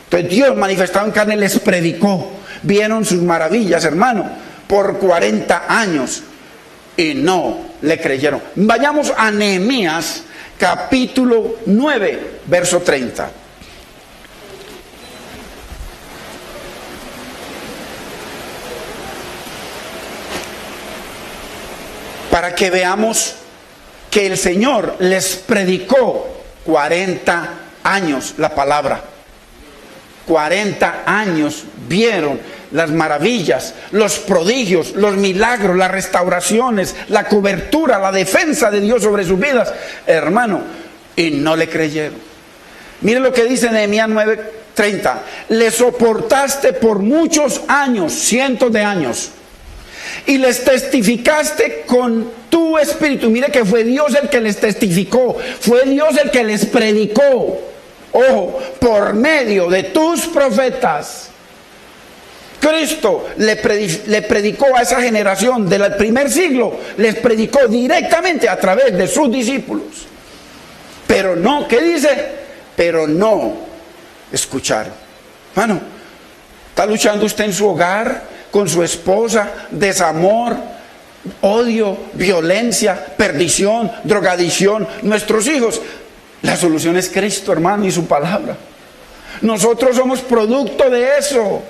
Entonces Dios manifestado en carne les predicó, vieron sus maravillas, hermano, por 40 años y no le creyeron. Vayamos a Nehemías capítulo 9, verso 30. Para que veamos que el Señor les predicó 40 años la palabra. 40 años vieron las maravillas, los prodigios, los milagros, las restauraciones, la cobertura, la defensa de Dios sobre sus vidas, hermano, y no le creyeron. Miren lo que dice Nehemías 9:30. Le soportaste por muchos años, cientos de años, y les testificaste con tu espíritu. Mire que fue Dios el que les testificó, fue Dios el que les predicó. Ojo, por medio de tus profetas. Cristo le predicó a esa generación del primer siglo, les predicó directamente a través de sus discípulos. Pero no, ¿qué dice? Pero no escucharon. Hermano, ¿está luchando usted en su hogar, con su esposa, desamor, odio, violencia, perdición, drogadicción? Nuestros hijos. La solución es Cristo, hermano, y su palabra. Nosotros somos producto de eso.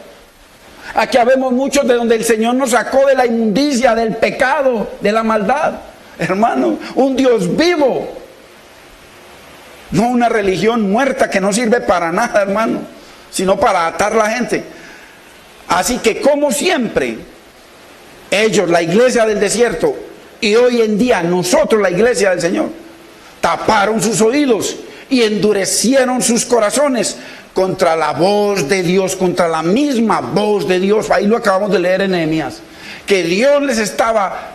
Aquí habemos muchos de donde el Señor nos sacó de la inmundicia, del pecado, de la maldad. Hermano, un Dios vivo. No una religión muerta que no sirve para nada, hermano, sino para atar la gente. Así que, como siempre, ellos, la iglesia del desierto, y hoy en día nosotros, la iglesia del Señor, taparon sus oídos y endurecieron sus corazones contra la voz de Dios, contra la misma voz de Dios. Ahí lo acabamos de leer en Nehemías, que Dios les estaba,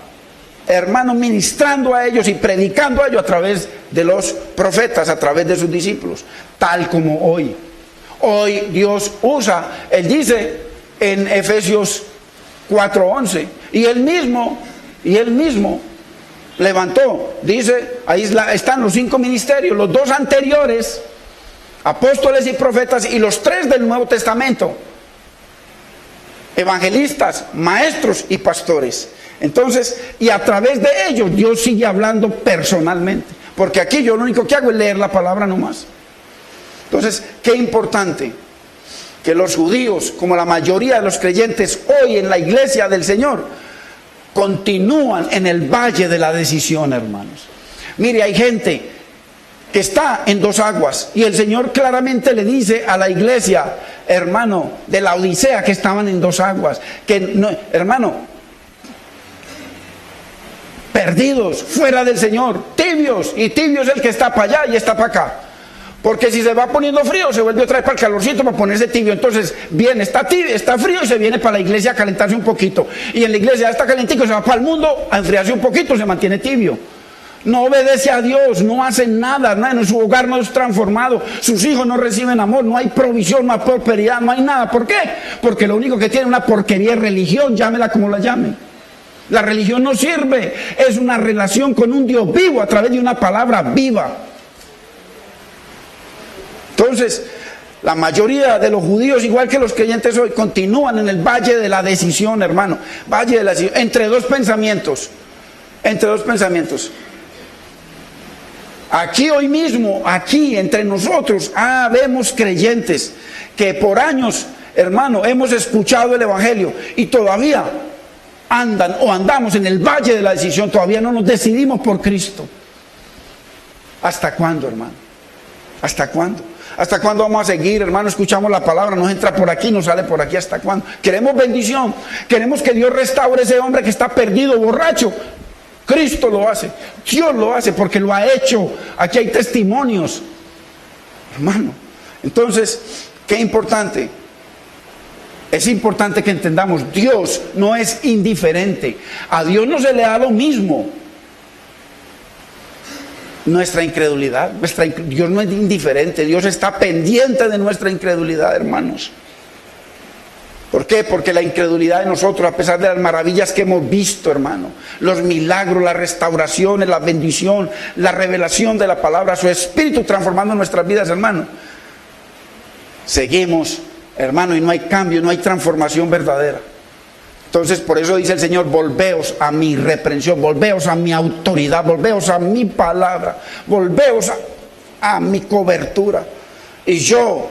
hermano, ministrando a ellos y predicando a ellos a través de los profetas, a través de sus discípulos, tal como hoy. Hoy Dios usa, Él dice en Efesios 4:11, y Él mismo levantó, dice, ahí están los 5 ministerios, los 2 anteriores, apóstoles y profetas, y los 3 del Nuevo Testamento, evangelistas, maestros y pastores. Entonces, y a través de ellos Dios sigue hablando personalmente, porque aquí yo lo único que hago es leer la palabra nomás. Entonces, qué importante que los judíos, como la mayoría de los creyentes hoy en la iglesia del Señor, continúan en el valle de la decisión, hermanos. Mire, hay gente que está en 2 aguas, y el Señor claramente le dice a la iglesia, hermano, de la Odisea, que estaban en 2 aguas, que no, hermano, perdidos, fuera del Señor, tibios, y tibio es el que está para allá y está para acá. Porque si se va poniendo frío, se vuelve otra vez para el calorcito para ponerse tibio. Entonces viene, está tibio, está frío, y se viene para la iglesia a calentarse un poquito. Y en la iglesia está calentico, se va para el mundo a enfriarse un poquito, se mantiene tibio. No obedece a Dios, no hace nada, en su hogar no es transformado, sus hijos no reciben amor, no hay provisión, no hay prosperidad, no hay nada. ¿Por qué? Porque lo único que tiene es una porquería de religión, llámela como la llamen. La religión no sirve, es una relación con un Dios vivo a través de una palabra viva. Entonces, la mayoría de los judíos, igual que los creyentes hoy, continúan en el valle de la decisión, hermano. Valle de la decisión, entre dos pensamientos. Aquí hoy mismo, aquí entre nosotros, vemos creyentes que por años, hermano, hemos escuchado el evangelio y todavía andan o andamos en el valle de la decisión, todavía no nos decidimos por Cristo. ¿Hasta cuándo, hermano? ¿Hasta cuándo? ¿Hasta cuándo vamos a seguir, hermano? Escuchamos la palabra, nos entra por aquí, nos sale por aquí. ¿Hasta cuándo? Queremos bendición, queremos que Dios restaure ese hombre que está perdido, borracho. Cristo lo hace, Dios lo hace porque lo ha hecho. Aquí hay testimonios, hermano. Entonces, qué importante. Es importante que entendamos, Dios no es indiferente. A Dios no se le da lo mismo nuestra incredulidad. Dios no es indiferente, Dios está pendiente de nuestra incredulidad, hermanos. ¿Por qué? Porque la incredulidad de nosotros, a pesar de las maravillas que hemos visto, hermano, los milagros, las restauraciones, la bendición, la revelación de la palabra, su Espíritu transformando nuestras vidas, hermano, seguimos, hermano, y no hay cambio, no hay transformación verdadera. Entonces, por eso dice el Señor, volveos a mi reprensión, volveos a mi autoridad, volveos a mi palabra, volveos a mi cobertura. Y yo,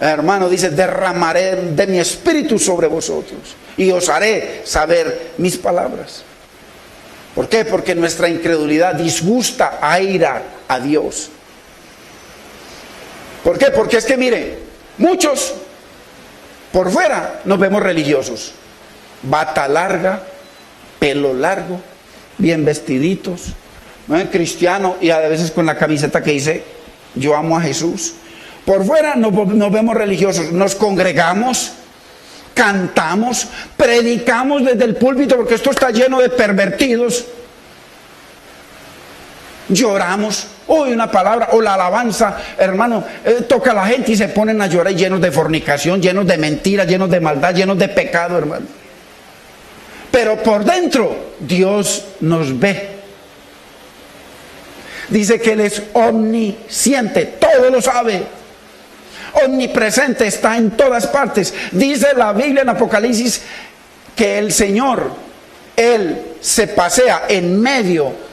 hermano, dice, derramaré de mi espíritu sobre vosotros y os haré saber mis palabras. ¿Por qué? Porque nuestra incredulidad disgusta, aira a Dios. ¿Por qué? Porque es que mire, muchos por fuera nos vemos religiosos, bata larga, pelo largo, bien vestiditos, ¿no? Cristiano, y a veces con la camiseta que dice yo amo a Jesús. Por fuera nos vemos religiosos, nos congregamos, cantamos, predicamos desde el púlpito, porque esto está lleno de pervertidos. Lloramos, oye una palabra, o la alabanza, hermano, toca a la gente y se ponen a llorar, llenos de fornicación, llenos de mentiras, llenos de maldad, llenos de pecado, hermano. Pero por dentro Dios nos ve. Dice que Él es omnisciente, todo lo sabe, omnipresente, está en todas partes. Dice la Biblia en Apocalipsis que el Señor, Él se pasea en medio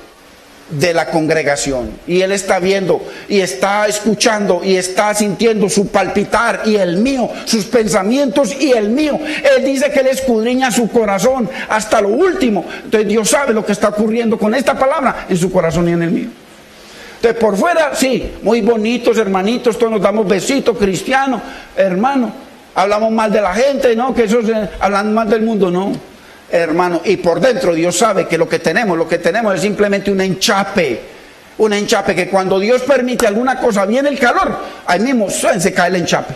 de la congregación y Él está viendo y está escuchando y está sintiendo su palpitar y el mío, sus pensamientos y el mío. Él dice que Él escudriña su corazón hasta lo último. Entonces Dios sabe lo que está ocurriendo con esta palabra en su corazón y en el mío. Entonces por fuera, sí, muy bonitos, hermanitos, todos nos damos besitos, cristianos, hermano. Hablamos mal de la gente, ¿no? Que eso hablan mal del mundo, no. Hermano, y por dentro Dios sabe que lo que tenemos es simplemente un enchape que cuando Dios permite alguna cosa, viene el calor, ahí mismo se cae el enchape.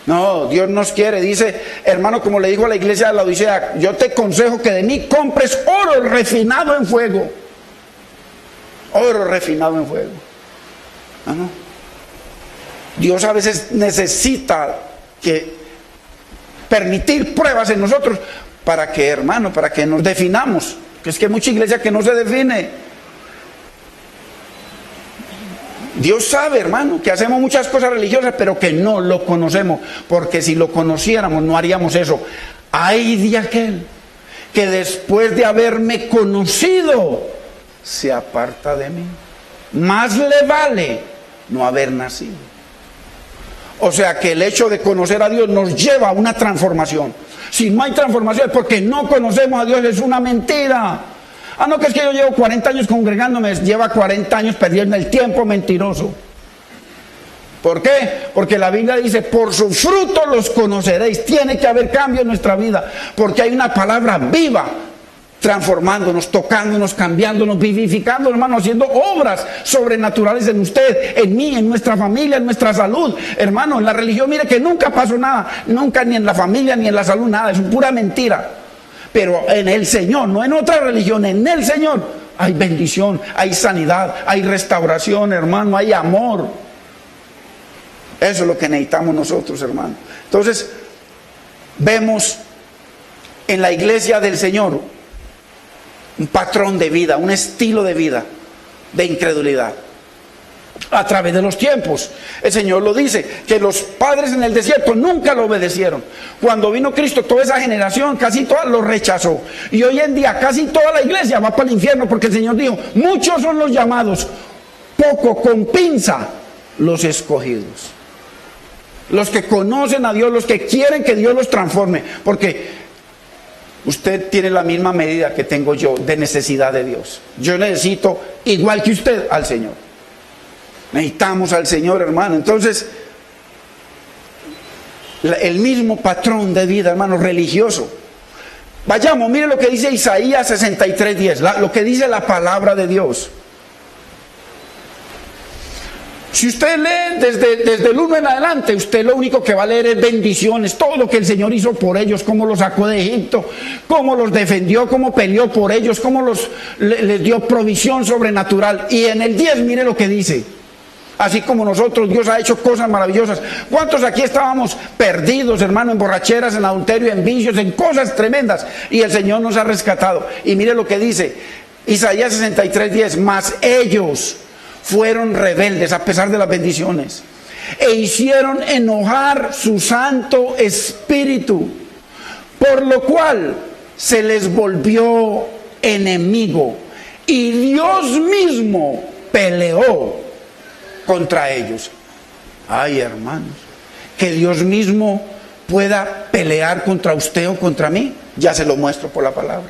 No, Dios nos quiere, dice, hermano, como le dijo a la iglesia de la Odisea, yo te aconsejo que de mí compres oro refinado en fuego. Oro refinado en fuego. ¿No? Dios a veces necesita que permitir pruebas en nosotros para que, hermano, para que nos definamos. Que es que hay mucha iglesia que no se define. Dios sabe, hermano, que hacemos muchas cosas religiosas, pero que no lo conocemos, porque si lo conociéramos no haríamos eso. Ay de aquel que después de haberme conocido se aparta de mí. Más le vale no haber nacido. O sea que el hecho de conocer a Dios nos lleva a una transformación. Si no hay transformación es porque no conocemos a Dios, es una mentira. Ah, no, que es que yo llevo 40 años congregándome, lleva 40 años perdiendo el tiempo, mentiroso. ¿Por qué? Porque la Biblia dice, por sus frutos los conoceréis. Tiene que haber cambio en nuestra vida, porque hay una palabra viva, transformándonos, tocándonos, cambiándonos, vivificándonos, hermano, haciendo obras sobrenaturales en usted, en mí, en nuestra familia, en nuestra salud. Hermano, en la religión, mire que nunca pasó nada, nunca, ni en la familia, ni en la salud, nada, es pura mentira. Pero en el Señor, no en otra religión, en el Señor hay bendición, hay sanidad, hay restauración, hermano, hay amor. Eso es lo que necesitamos nosotros, hermano. Entonces, vemos en la iglesia del Señor un patrón de vida, un estilo de vida de incredulidad. A través de los tiempos, el Señor lo dice, que los padres en el desierto nunca lo obedecieron. Cuando vino Cristo, toda esa generación, casi toda lo rechazó. Y hoy en día casi toda la iglesia va para el infierno, porque el Señor dijo, muchos son los llamados, poco con pinza los escogidos. Los que conocen a Dios, los que quieren que Dios los transforme, porque usted tiene la misma medida que tengo yo de necesidad de Dios. Yo necesito, igual que usted, al Señor. Necesitamos al Señor, hermano. Entonces, el mismo patrón de vida, hermano, religioso. Vayamos, mire lo que dice Isaías 63:10, lo que dice la palabra de Dios. Si usted lee desde el 1 en adelante, usted lo único que va a leer es bendiciones, todo lo que el Señor hizo por ellos, cómo los sacó de Egipto, cómo los defendió, cómo peleó por ellos, cómo les dio provisión sobrenatural. Y en el 10, mire lo que dice. Así como nosotros, Dios ha hecho cosas maravillosas. ¿Cuántos aquí estábamos perdidos, hermano, en borracheras, en adulterio, en vicios, en cosas tremendas? Y el Señor nos ha rescatado. Y mire lo que dice Isaías 63:10. Mas ellos fueron rebeldes a pesar de las bendiciones, e hicieron enojar su Santo Espíritu, por lo cual se les volvió enemigo. Y Dios mismo peleó contra ellos. Ay, hermanos, que Dios mismo pueda pelear contra usted o contra mí, ya se lo muestro por la palabra.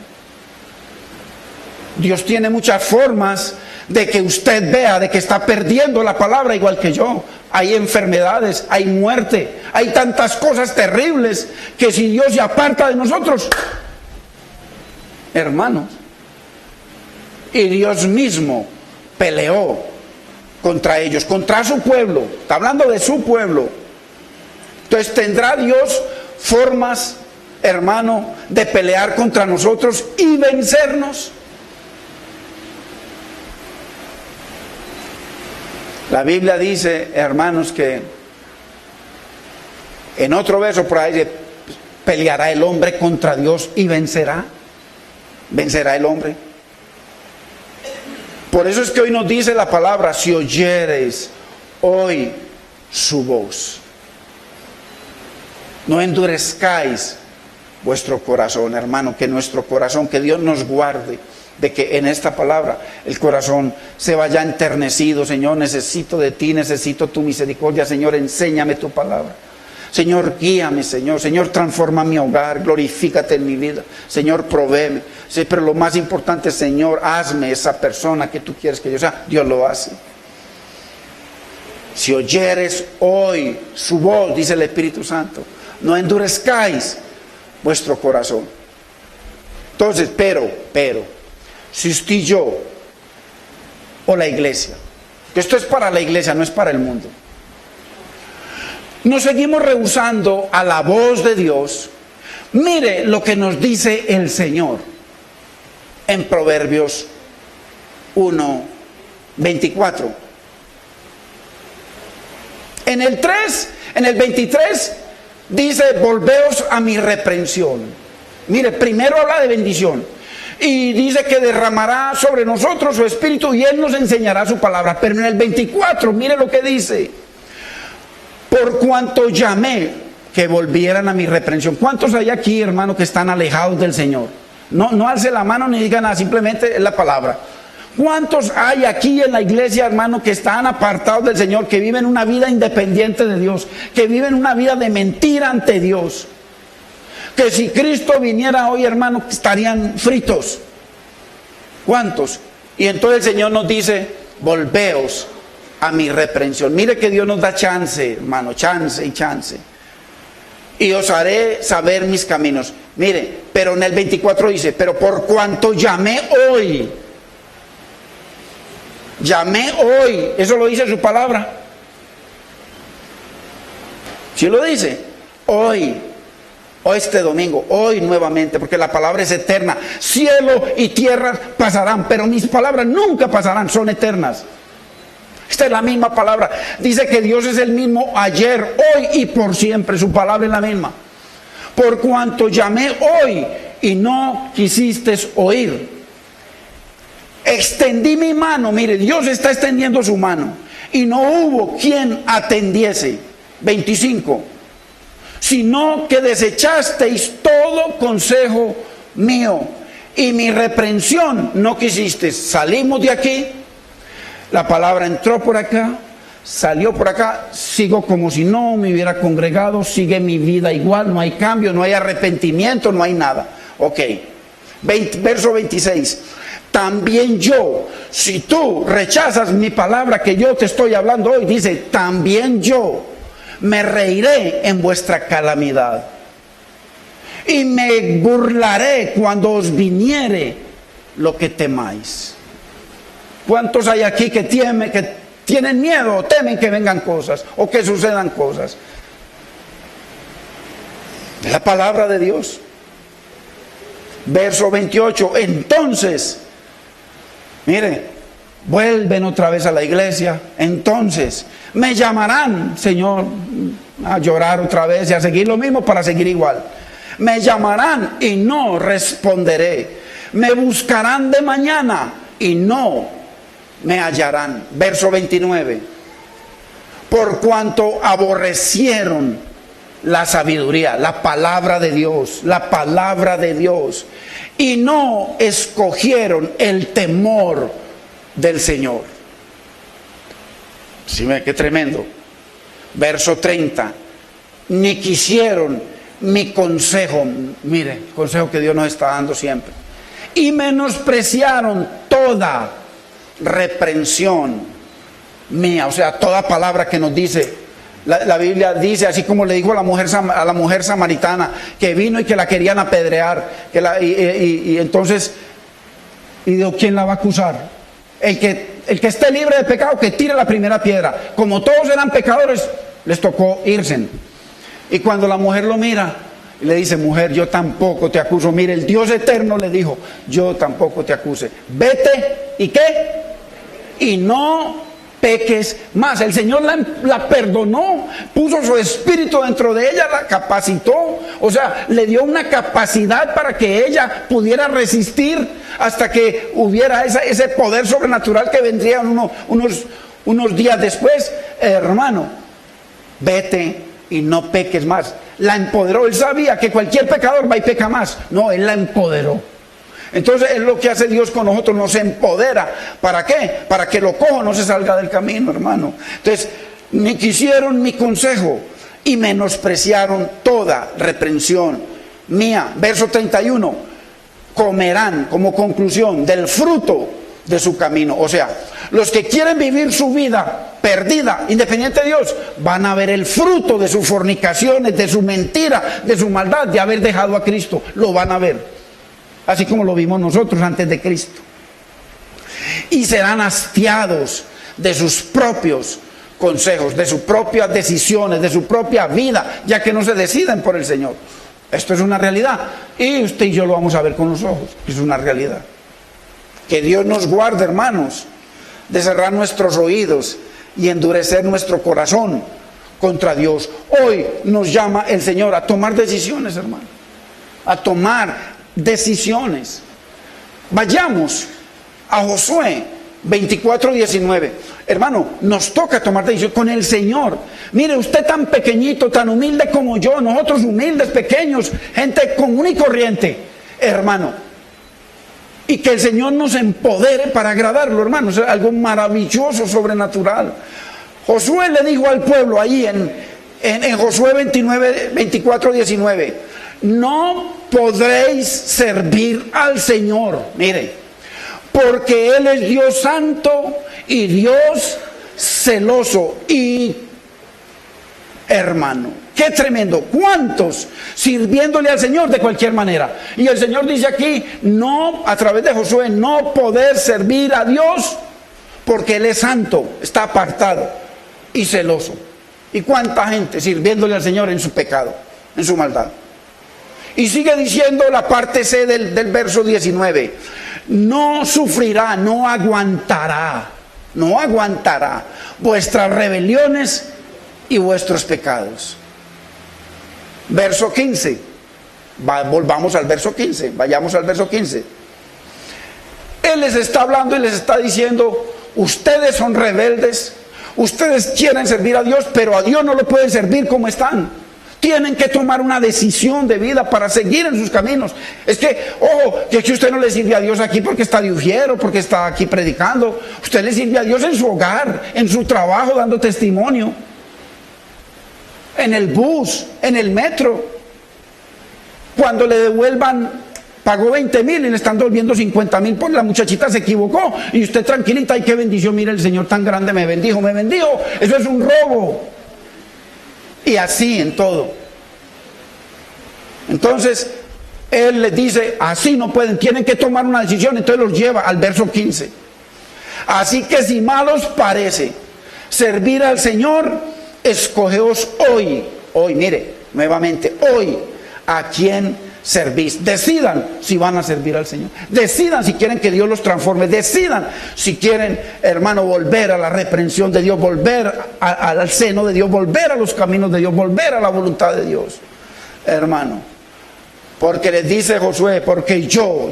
Dios tiene muchas formas de que usted vea de que está perdiendo la palabra igual que yo. Hay enfermedades, hay muerte, hay tantas cosas terribles que si Dios se aparta de nosotros, hermanos, y Dios mismo peleó contra ellos, contra su pueblo. Está hablando de su pueblo. Entonces tendrá Dios formas, hermano, de pelear contra nosotros y vencernos. La Biblia dice, hermanos, que en otro verso por ahí dice, peleará el hombre contra Dios y vencerá. Vencerá el hombre. Por eso es que hoy nos dice la palabra, si oyereis hoy su voz, no endurezcáis vuestro corazón, hermano, que nuestro corazón, que Dios nos guarde de que en esta palabra el corazón se vaya enternecido. Señor, necesito de ti, necesito tu misericordia. Señor, enséñame tu palabra. Señor, guíame, Señor. Señor, transforma mi hogar, glorifícate en mi vida. Señor, provéeme. Sí, pero lo más importante, Señor, hazme esa persona que tú quieres que yo sea. Dios lo hace. Si oyeres hoy su voz, dice el Espíritu Santo, no endurezcáis vuestro corazón. Entonces, pero, si usted y yo, o la iglesia, que esto es para la iglesia, no es para el mundo, nos seguimos rehusando a la voz de Dios, mire lo que nos dice el Señor en Proverbios 1:24. En el 23 dice, volveos a mi reprensión. Mire, primero habla de bendición y dice que derramará sobre nosotros su espíritu y Él nos enseñará su palabra. Pero en el 24, mire lo que dice: por cuanto llamé que volvieran a mi reprensión. ¿Cuántos hay aquí, hermano, que están alejados del Señor? No alce la mano ni diga nada, simplemente es la palabra. ¿Cuántos hay aquí en la iglesia, hermano, que están apartados del Señor, que viven una vida independiente de Dios, que viven una vida de mentira ante Dios? Que si Cristo viniera hoy, hermano, estarían fritos. ¿Cuántos? Y entonces el Señor nos dice, volveos a mi reprensión. Mire que Dios nos da chance, hermano, chance y chance. Y os haré saber mis caminos. Mire, pero en el 24 dice, pero por cuanto llamé hoy, eso lo dice su palabra. ¿Sí lo dice? Hoy este domingo, hoy nuevamente, porque la palabra es eterna. Cielo y tierra pasarán, pero mis palabras nunca pasarán, son eternas. Esta es la misma palabra. Dice que Dios es el mismo ayer, hoy y por siempre. Su palabra es la misma. Por cuanto llamé hoy y no quisiste oír. Extendí mi mano, mire, Dios está extendiendo su mano, y no hubo quien atendiese. 25. Sino que desechasteis todo consejo mío, y mi reprensión no quisisteis. Salimos de aquí, la palabra entró por acá, salió por acá, sigo como si no me hubiera congregado, sigue mi vida igual, no hay cambio, no hay arrepentimiento, no hay nada. Ok, verso 26. También yo, si tú rechazas mi palabra que yo te estoy hablando hoy, dice, también yo me reiré en vuestra calamidad y me burlaré cuando os viniere lo que temáis. ¿Cuántos hay aquí que tienen miedo o temen que vengan cosas o que sucedan cosas? Es la palabra de Dios. Verso 28. Entonces, mire, vuelven otra vez a la iglesia. Entonces me llamarán, Señor, a llorar otra vez y a seguir lo mismo para seguir igual. Me llamarán y no responderé. Me buscarán de mañana y no me hallarán. Verso 29. Por cuanto aborrecieron la sabiduría, la palabra de Dios, y no escogieron el temor del Señor. ¿Sí ve qué tremendo? Verso 30. Ni quisieron mi consejo, mire, el consejo que Dios nos está dando siempre. Y menospreciaron toda reprensión mía, o sea, toda palabra que nos dice. La Biblia dice, así como le dijo a la mujer samaritana, que vino y que la querían apedrear, y entonces, y dijo, ¿quién la va a acusar? El que esté libre de pecado, que tire la primera piedra. Como todos eran pecadores, les tocó irse. Y cuando la mujer lo mira, le dice, mujer, yo tampoco te acuso. Mire, el Dios eterno le dijo, yo tampoco te acuse. Vete, ¿y qué? Y no peques más. El Señor la perdonó, puso su espíritu dentro de ella, la capacitó, o sea, le dio una capacidad para que ella pudiera resistir hasta que hubiera ese poder sobrenatural que vendría unos días después. Hermano, vete y no peques más. La empoderó. Él sabía que cualquier pecador va y peca más. No, Él la empoderó. Entonces es lo que hace Dios con nosotros, nos empodera. ¿Para qué? Para que lo cojo no se salga del camino, hermano. Entonces, ni quisieron mi consejo y menospreciaron toda reprensión mía. Verso 31, comerán como conclusión del fruto de su camino. O sea, los que quieren vivir su vida perdida, independiente de Dios, van a ver el fruto de sus fornicaciones, de su mentira, de su maldad, de haber dejado a Cristo. Lo van a ver, así como lo vimos nosotros antes de Cristo. Y serán hastiados de sus propios consejos, de sus propias decisiones, de su propia vida, ya que no se deciden por el Señor. Esto es una realidad, y usted y yo lo vamos a ver con los ojos. Es una realidad. Que Dios nos guarde, hermanos, de cerrar nuestros oídos y endurecer nuestro corazón contra Dios. Hoy nos llama el Señor a tomar decisiones, hermano, a tomar decisiones. Vayamos a Josué 24:19. Hermano, nos toca tomar decisiones con el Señor. Mire, usted tan pequeñito, tan humilde como yo, nosotros humildes, pequeños, gente común y corriente, hermano. Y que el Señor nos empodere para agradarlo, hermano. Es algo maravilloso, sobrenatural. Josué le dijo al pueblo ahí en Josué 24:19, no podréis servir al Señor. Mire, porque Él es Dios santo y Dios celoso. Y hermano, qué tremendo. ¿Cuántos sirviéndole al Señor de cualquier manera? Y el Señor dice aquí, no, a través de Josué, no poder servir a Dios porque Él es santo, está apartado y celoso. ¿Y cuánta gente sirviéndole al Señor en su pecado, en su maldad? Y sigue diciendo la parte C del verso 19, no sufrirá, no aguantará vuestras rebeliones y vuestros pecados. Verso 15, volvamos al verso 15, vayamos al verso 15. Él les está hablando y les está diciendo, ustedes son rebeldes, ustedes quieren servir a Dios, pero a Dios no lo pueden servir como están. Tienen que tomar una decisión de vida para seguir en sus caminos. Es que, ojo, que usted no le sirve a Dios aquí porque está de ujiero, porque está aquí predicando. Usted le sirve a Dios en su hogar, en su trabajo, dando testimonio, en el bus, en el metro. Cuando le devuelvan, pagó 20,000 y le están devolviendo 50,000 porque la muchachita se equivocó. Y usted tranquilita, ay, qué bendición, mire, el Señor tan grande me bendijo. Eso es un robo. Y así en todo. Entonces, Él les dice, así no pueden, tienen que tomar una decisión. Entonces los lleva al verso 15. Así que si mal os parece servir al Señor, escogeos hoy, mire, nuevamente, hoy, a quién servís. Decidan si van a servir al Señor. Decidan si quieren que Dios los transforme. Decidan si quieren, hermano, volver a la reprensión de Dios, volver al seno de Dios, volver a los caminos de Dios, volver a la voluntad de Dios, hermano. Porque les dice Josué, porque yo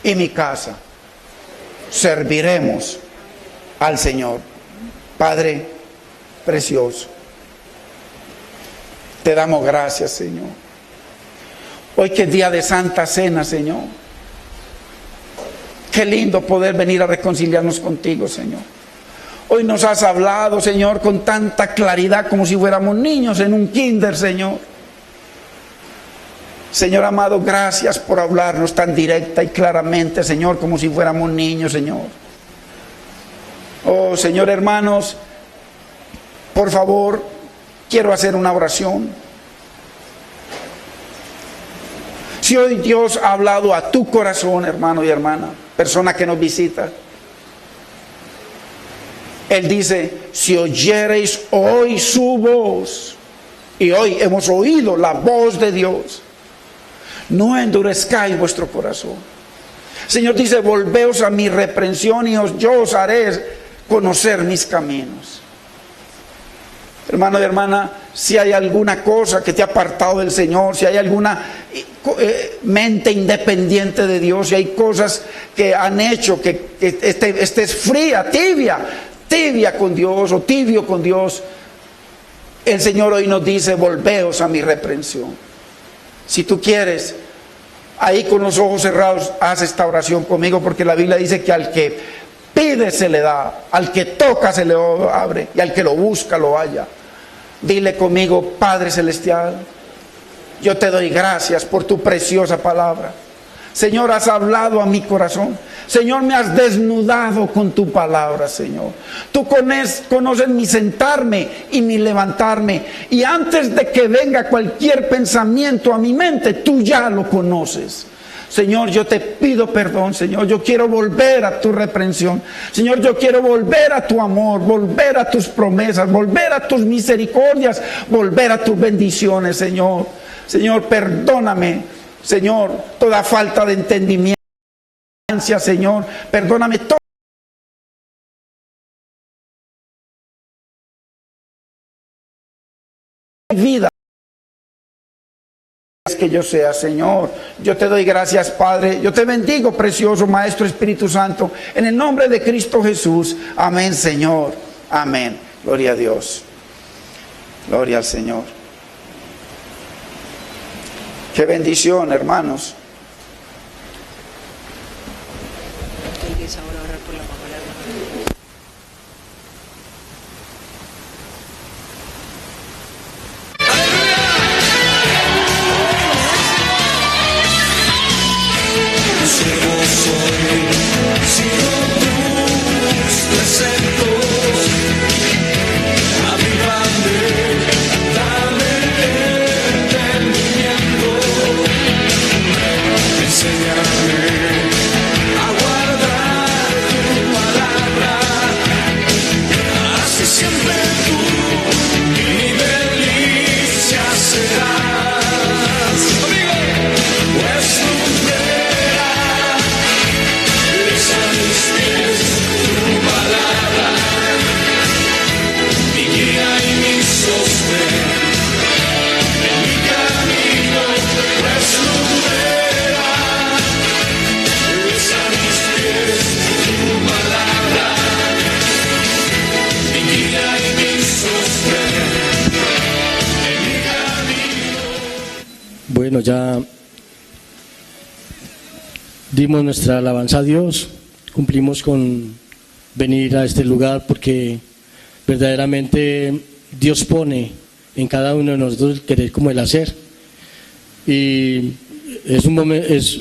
y mi casa serviremos al Señor. Padre precioso, te damos gracias, Señor. Hoy que es día de Santa Cena, Señor. Qué lindo poder venir a reconciliarnos contigo, Señor. Hoy nos has hablado, Señor, con tanta claridad como si fuéramos niños en un kinder, Señor. Señor amado, gracias por hablarnos tan directa y claramente, Señor, como si fuéramos niños, Señor. Oh, Señor, hermanos, por favor, quiero hacer una oración. Si hoy Dios ha hablado a tu corazón, hermano y hermana, persona que nos visita, Él dice, si oyereis hoy su voz, y hoy hemos oído la voz de Dios, no endurezcáis vuestro corazón. Señor dice, volveos a mi reprensión y yo os haré conocer mis caminos. Hermano y hermana, si hay alguna cosa que te ha apartado del Señor, si hay alguna mente independiente de Dios, si hay cosas que han hecho que estés fría, tibia con Dios o tibio con Dios, el Señor hoy nos dice, volveos a mi reprensión. Si tú quieres, ahí con los ojos cerrados, haz esta oración conmigo, porque la Biblia dice que al que pide se le da, al que toca se le abre y al que lo busca lo halla. Dile conmigo: Padre Celestial, yo te doy gracias por tu preciosa palabra. Señor, has hablado a mi corazón. Señor, me has desnudado con tu palabra, Señor. Tú conoces mi sentarme y mi levantarme. Y antes de que venga cualquier pensamiento a mi mente, tú ya lo conoces. Señor, yo te pido perdón, Señor. Yo quiero volver a tu reprensión. Señor, yo quiero volver a tu amor, volver a tus promesas, volver a tus misericordias, volver a tus bendiciones, Señor. Señor, perdóname. Señor, toda falta de entendimiento, Señor, perdóname toda mi vida que yo sea, Señor. Yo te doy gracias, Padre. Yo te bendigo, precioso Maestro Espíritu Santo, en el nombre de Cristo Jesús. Amén, Señor. Amén. Gloria a Dios. Gloria al Señor. Qué bendición, hermanos. Ahora orar por la mamá de la hermana. Bueno, ya dimos nuestra alabanza a Dios, cumplimos con venir a este lugar porque verdaderamente Dios pone en cada uno de nosotros el querer como el hacer. Y es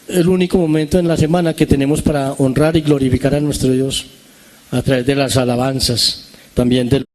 el único momento en la semana que tenemos para honrar y glorificar a nuestro Dios a través de las alabanzas, también del